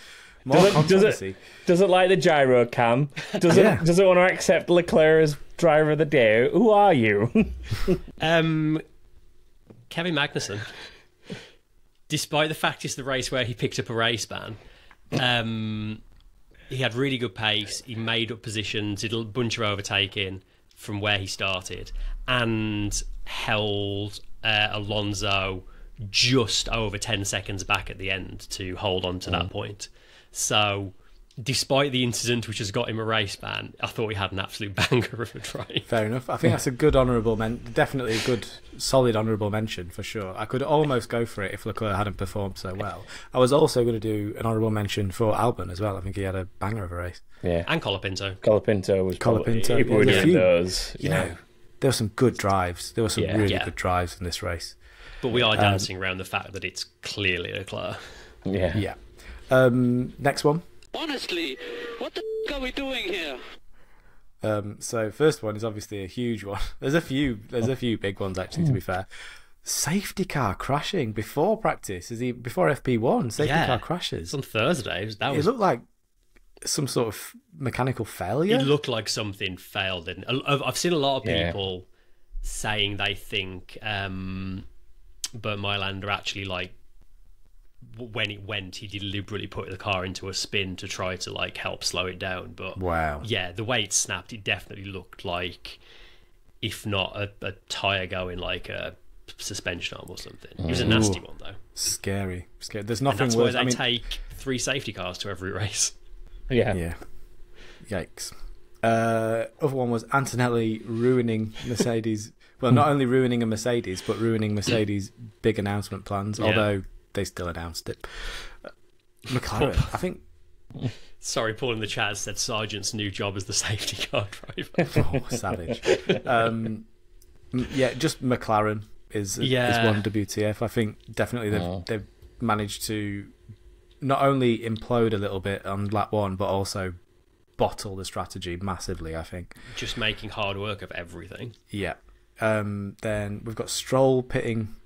More controversy. Does it like the gyro cam? Does it want to accept Leclerc as driver of the day? Who are you? Kevin Magnussen. Despite the fact it's the race where he picked up a race ban, he had really good pace. He made up positions, did a bunch of overtaking from where he started, and held Alonso just over 10 seconds back at the end to hold on to that point. So despite the incident which has got him a race ban, I thought he had an absolute banger of a drive. Fair enough. I think that's a good honourable definitely a good, solid honourable mention for sure. I could almost go for it if Leclerc hadn't performed so well. I was also going to do an honourable mention for Albon as well. I think he had a banger of a race. Yeah, and Colapinto. Colapinto was probably Colapinto. if we were doing those. You know, there were some good drives. There were some really good drives in this race. But we are dancing around the fact that it's clearly Leclerc. Yeah. Yeah. Next one. Honestly, what the f*** are we doing here? So first one is obviously a huge one. There's a few big ones actually, to be fair. Safety car crashing before practice. Before FP1? Safety car crashes. On Thursday. It looked like some sort of mechanical failure. It looked like something failed. And I've seen a lot of people saying they think Bert Mylander actually, like, when it went, he deliberately put the car into a spin to try to, like, help slow it down. But yeah, the way it snapped, it definitely looked like, if not a tyre going like a suspension arm or something. It was a nasty one though. Scary. There's nothing and that's worse. why they take 3 safety cars to every race. Yeah. Yikes. Other one was Antonelli ruining Mercedes. Well, not only ruining a Mercedes, but ruining Mercedes' big announcement plans. Although they still announced it. McLaren, I think. Sorry, Paul in the chat said Sargent's new job as the safety car driver. Oh, savage. Just McLaren is one WTF. I think definitely they've managed to not only implode a little bit on lap 1, but also bottle the strategy massively, I think. Just making hard work of everything. Yeah. Then we've got Stroll pitting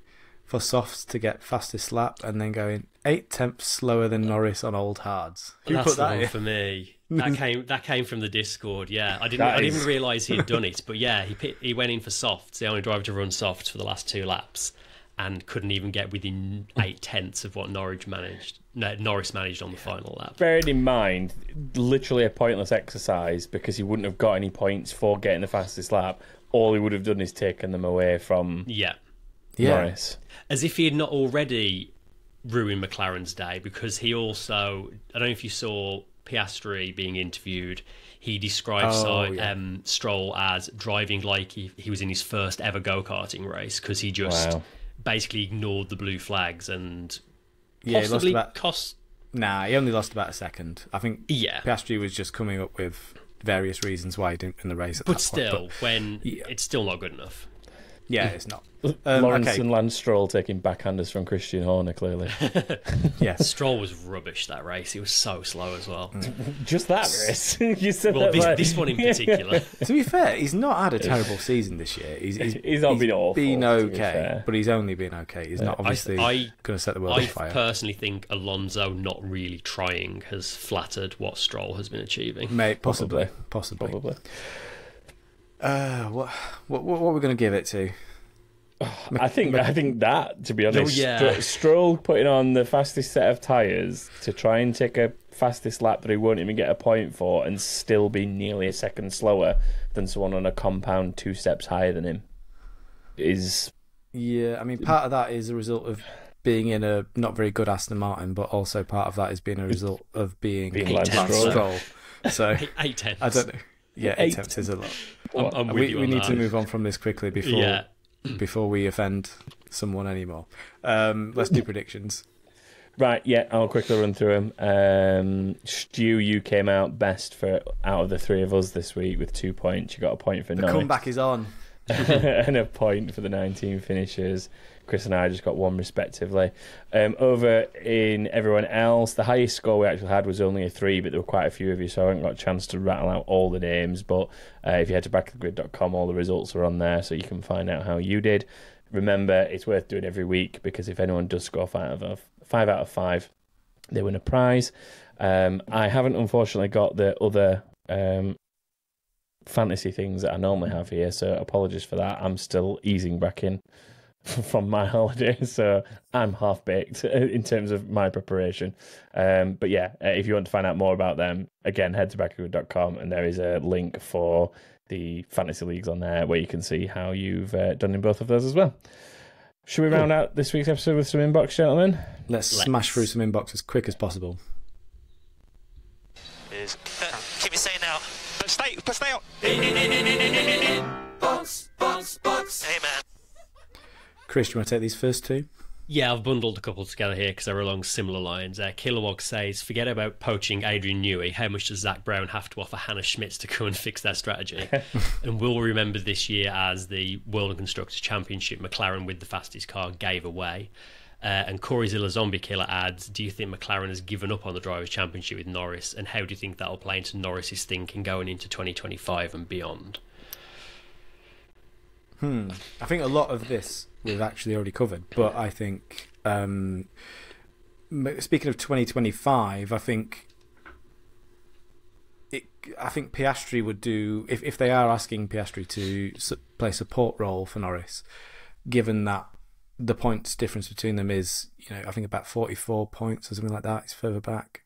for softs to get fastest lap and then going 8/10 slower than Norris on old hards. Who put that in? For me? That came from the Discord. Yeah, I didn't even realise he'd done it, but yeah, he went in for softs. The only driver to run softs for the last 2 laps, and couldn't even get within 8/10 of what Norris managed on the final lap. Bearing in mind, literally a pointless exercise because he wouldn't have got any points for getting the fastest lap. All he would have done is taken them away from Norris. As if he had not already ruined McLaren's day, because he also, I don't know if you saw Piastri being interviewed, he described Stroll as driving like he was in his first ever go-karting race, because he just basically ignored the blue flags and possibly he only lost about a second. I think Piastri was just coming up with various reasons why he didn't win the race at that point. It's still not good enough. Yeah, it's not. Lawrence and Lance Stroll taking backhanders from Christian Horner, clearly. Stroll was rubbish that race. He was so slow as well. Just that race? You said this one in particular. To be fair, he's not had a terrible season this year. He's not been awful. Been okay, but he's only been okay. He's not obviously going to set the world on fire. I personally think Alonso not really trying has flattered what Stroll has been achieving. Possibly. What are we going to give it to? I think that, to be honest, Stroll putting on the fastest set of tyres to try and take a fastest lap that he won't even get a point for and still be nearly a second slower than someone on a compound 2 steps higher than him is... Yeah, I mean, part of that is a result of being in a not very good Aston Martin, but also part of that is being a result of being Lance Stroll. So 8/10. I don't know. Yeah, 8/10 is a lot. We need to move on from this quickly before we offend someone anymore. Let's do predictions. Right, I'll quickly run through them. Stu, you came out best out of the 3 of us this week with 2 points. You got a point for Norris. The comeback is on. And a point for the 19 finishers. Chris and I just got 1 respectively. Over in everyone else, the highest score we actually had was only a 3, but there were quite a few of you, so I haven't got a chance to rattle out all the names. But if you head to backofthegrid.com, all the results are on there, so you can find out how you did. Remember, it's worth doing every week, because if anyone does score 5 out of 5, they win a prize. I haven't, unfortunately, got the other fantasy things that I normally have here, so apologies for that. I'm still easing back in from my holiday, so I'm half-baked in terms of my preparation. But if you want to find out more about them, again, head to backofthegrid.com, and there is a link for the fantasy leagues on there where you can see how you've done in both of those as well. Should we round out this week's episode with some inbox, gentlemen? Let's smash through some inbox as quick as possible. stay on. Box. Hey, man. Chris, do you want to take these first two? Yeah, I've bundled a couple together here because they're along similar lines. Kilowog says, forget about poaching Adrian Newey. How much does Zach Brown have to offer Hannah Schmitz to come and fix their strategy? And we'll remember this year as the World and Constructors Championship McLaren with the fastest car gave away. And Corey Zilla Zombie Killer adds, do you think McLaren has given up on the Drivers' Championship with Norris? And how do you think that'll play into Norris's thinking going into 2025 and beyond? I think a lot of this we've actually already covered, but I think, speaking of 2025, I think Piastri would do, if they are asking Piastri to play a support role for Norris, given that the points difference between them is, I think about 44 points or something like that. It's further back.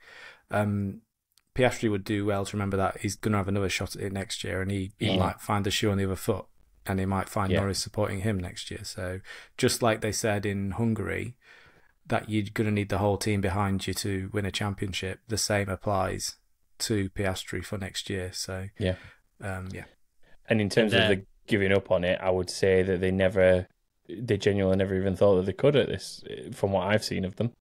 Piastri would do well to remember that he's going to have another shot at it next year, and he might find the shoe on the other foot, and he might find Norris supporting him next year. So just like they said in Hungary, that you're going to need the whole team behind you to win a championship, the same applies to Piastri for next year. So And in terms of the giving up on it, I would say that they genuinely never even thought that they could at this, from what I've seen of them.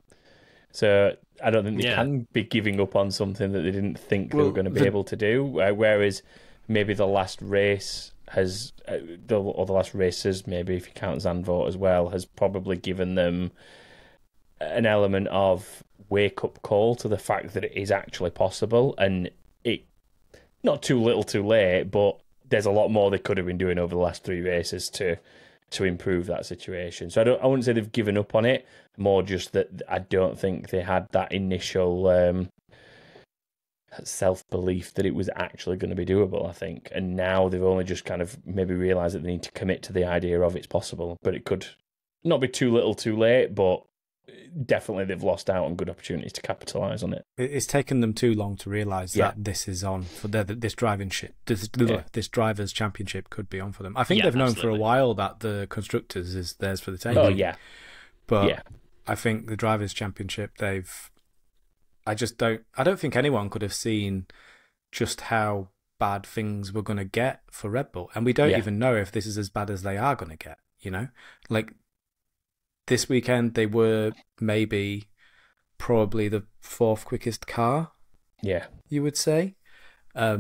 So I don't think they can be giving up on something that they didn't think they were going to be able to do. Whereas maybe the last race has, or the last races, maybe if you count Zandvoort as well, has probably given them an element of wake-up call to the fact that it is actually possible, and it not too little too late, but there's a lot more they could have been doing over the last three races to improve that situation. So I wouldn't say they've given up on it, more just that I don't think they had that initial self-belief that it was actually going to be doable, I think. And now they've only just kind of maybe realised that they need to commit to the idea of it's possible. But it could not be too little too late, but definitely they've lost out on good opportunities to capitalise on it. It's taken them too long to realise that this is on for this this drivers' championship could be on for them. I think they've known for a while that the constructors is theirs for the taking. Oh yeah, but I think the drivers' championship I don't think anyone could have seen just how bad things were going to get for Red Bull, and we don't even know if this is as bad as they are going to get. Like this weekend, they were probably the fourth quickest car. Yeah, you would say. I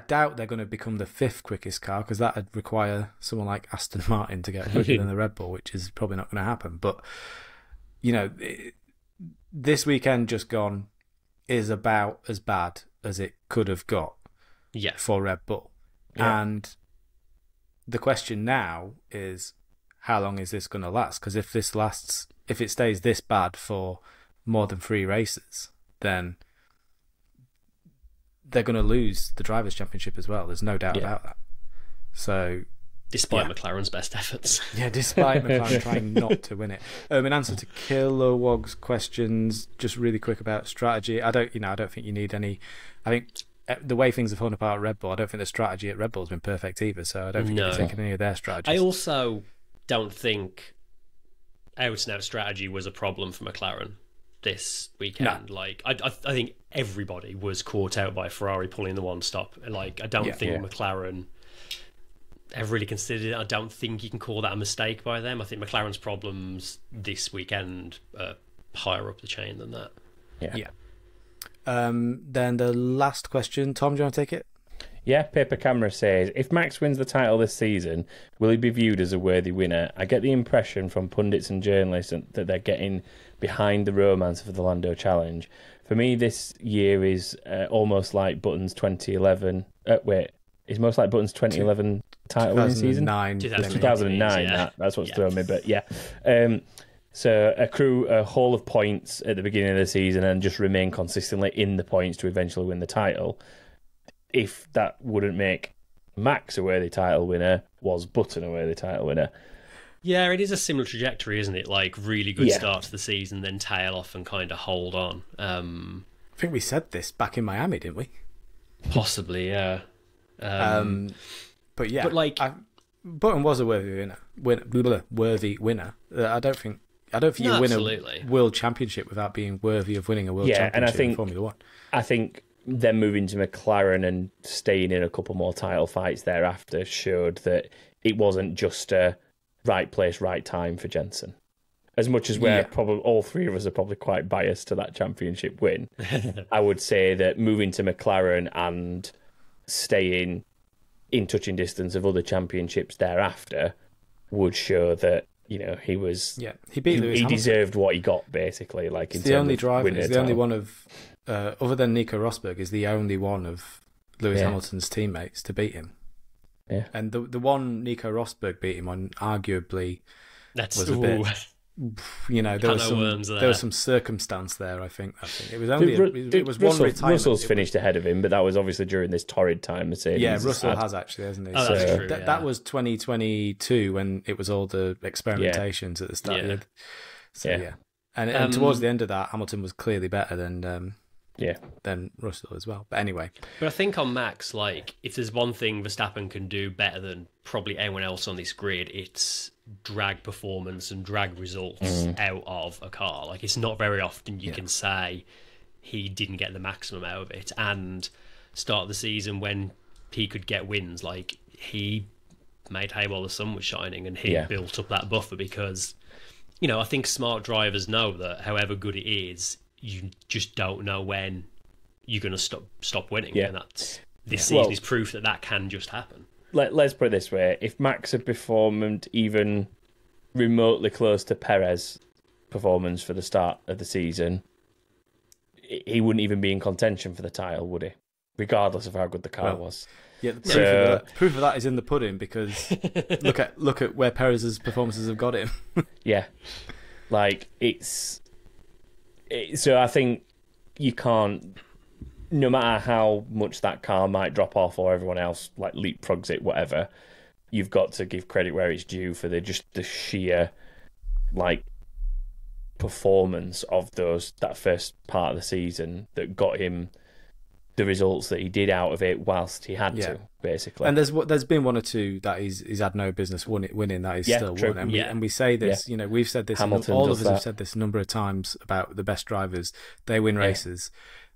doubt they're going to become the fifth quickest car, because that would require someone like Aston Martin to get quicker than the Red Bull, which is probably not going to happen. But this weekend just gone is about as bad as it could have got for Red Bull. Yeah. And the question now is, how long is this going to last? Because if it stays this bad for more than 3 races, then they're going to lose the Drivers' Championship as well. There's no doubt about that. So, despite McLaren's best efforts. Yeah, despite McLaren trying not to win it. In answer to Kilowog's questions, just really quick about strategy, I don't think you need any. I think the way things have fallen apart at Red Bull, I don't think the strategy at Red Bull has been perfect either. So I don't think they've taken any of their strategies. I also don't think out-and-out strategy was a problem for McLaren this weekend. No. Like, I think everybody was caught out by Ferrari pulling the one stop. Like, I don't think McLaren ever really considered it. I don't think you can call that a mistake by them. I think McLaren's problems this weekend are higher up the chain than that. Yeah. Then the last question, Tom, do you want to take it? Yeah, Paper Camera says, if Max wins the title this season, will he be viewed as a worthy winner? I get the impression from pundits and journalists that they're getting behind the romance of the Lando Challenge. For me, this year is almost like Button's 2011... it's most like Button's 2011 title winning season. 2009, that's what's thrown me, but yeah. So accrue a haul of points at the beginning of the season and just remain consistently in the points to eventually win the title. If that wouldn't make Max a worthy title winner, was Button a worthy title winner? Yeah, it is a similar trajectory, isn't it? Like, really good start to the season, then tail off and kind of hold on. I think we said this back in Miami, didn't we? Possibly, yeah. But yeah, like, Button was a worthy winner. I don't think you win a world championship without being worthy of winning a world championship in Formula One. I think then moving to McLaren and staying in a couple more title fights thereafter showed that it wasn't just a right place, right time for Jensen. As much as we're probably all three of us are probably quite biased to that championship win, I would say that moving to McLaren and staying in touching distance of other championships thereafter would show that he was he beat Lewis Hamilton. Deserved what he got basically. Like he's the only driver. He's the only one of other than Nico Rosberg is the only one of Lewis Hamilton's teammates to beat him. Yeah, and the one Nico Rosberg beat him on arguably was a bit. There was some circumstance there. I think it was only it was one retirement. Russell's finished ahead of him, but that was obviously during this torrid time. Mercedes Russell has actually, hasn't he? Oh, that's true. That was 2022 when it was all the experimentations at the start. And towards the end of that, Hamilton was clearly better than Russell as well. But anyway, but I think on Max, like if there's one thing Verstappen can do better than probably anyone else on this grid, it's drag performance and drag results out of a car. Like it's not very often you can say he didn't get the maximum out of it. And start of the season when he could get wins, like he made hay while the sun was shining, and he built up that buffer because I think smart drivers know that however good it is, you just don't know when you're going to stop winning, and this season is proof that can just happen. Let's put it this way: if Max had performed even remotely close to Perez's performance for the start of the season, he wouldn't even be in contention for the title, would he? Regardless of how good the car was. Yeah, the proof of that is in the pudding because look at where Perez's performances have got him. Like so I think you can't, no matter how much that car might drop off or everyone else like leapfrogs it, whatever, you've got to give credit where it's due for the sheer like performance of that first part of the season that got him the results that he did out of it whilst he had to, basically. And there's been one or two that he's had no business winning that he's still won. And we say this, we've said this, all of us have said this a number of times about the best drivers. They win races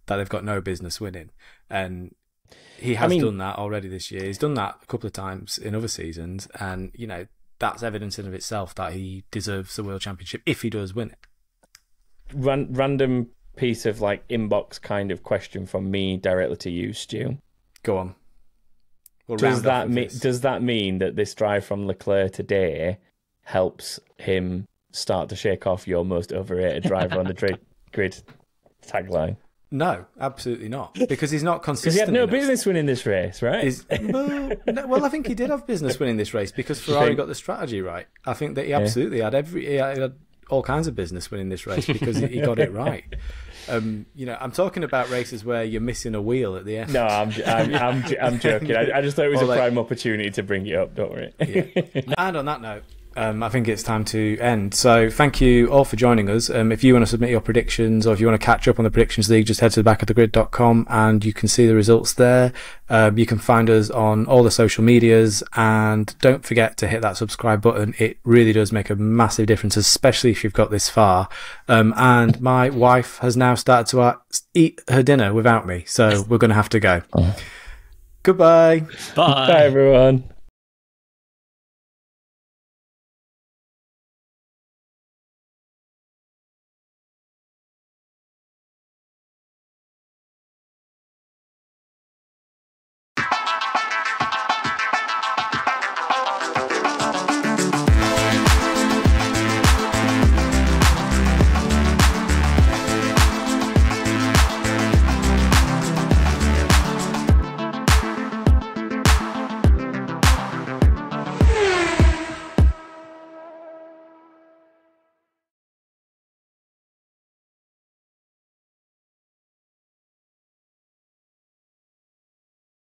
that they've got no business winning. And he has done that already this year. He's done that a couple of times in other seasons. And, that's evidence in of itself that he deserves the World Championship if he does win it. Random piece of like inbox kind of question from me directly to you, Stu. Go on. Does that mean that this drive from Leclerc today helps him start to shake off your most overrated driver on the grid tagline? No, absolutely not. Because he's not consistent. Because he had no enough. business winning this race, right? Well, I think he did have business winning this race because Ferrari got the strategy right. I think that he absolutely had all kinds of business winning this race because he got it right. I'm talking about races where you're missing a wheel at the end. No, I'm joking. I just thought it was a prime opportunity to bring it up. Don't worry. And on that note, I think it's time to end. So thank you all for joining us. If you want to submit your predictions or if you want to catch up on the Predictions League, just head to thebackofthegrid.com and you can see the results there. You can find us on all the social medias and don't forget to hit that subscribe button. It really does make a massive difference, especially if you've got this far. And my wife has now started to eat her dinner without me, so we're going to have to go. Goodbye. Bye. Bye, everyone.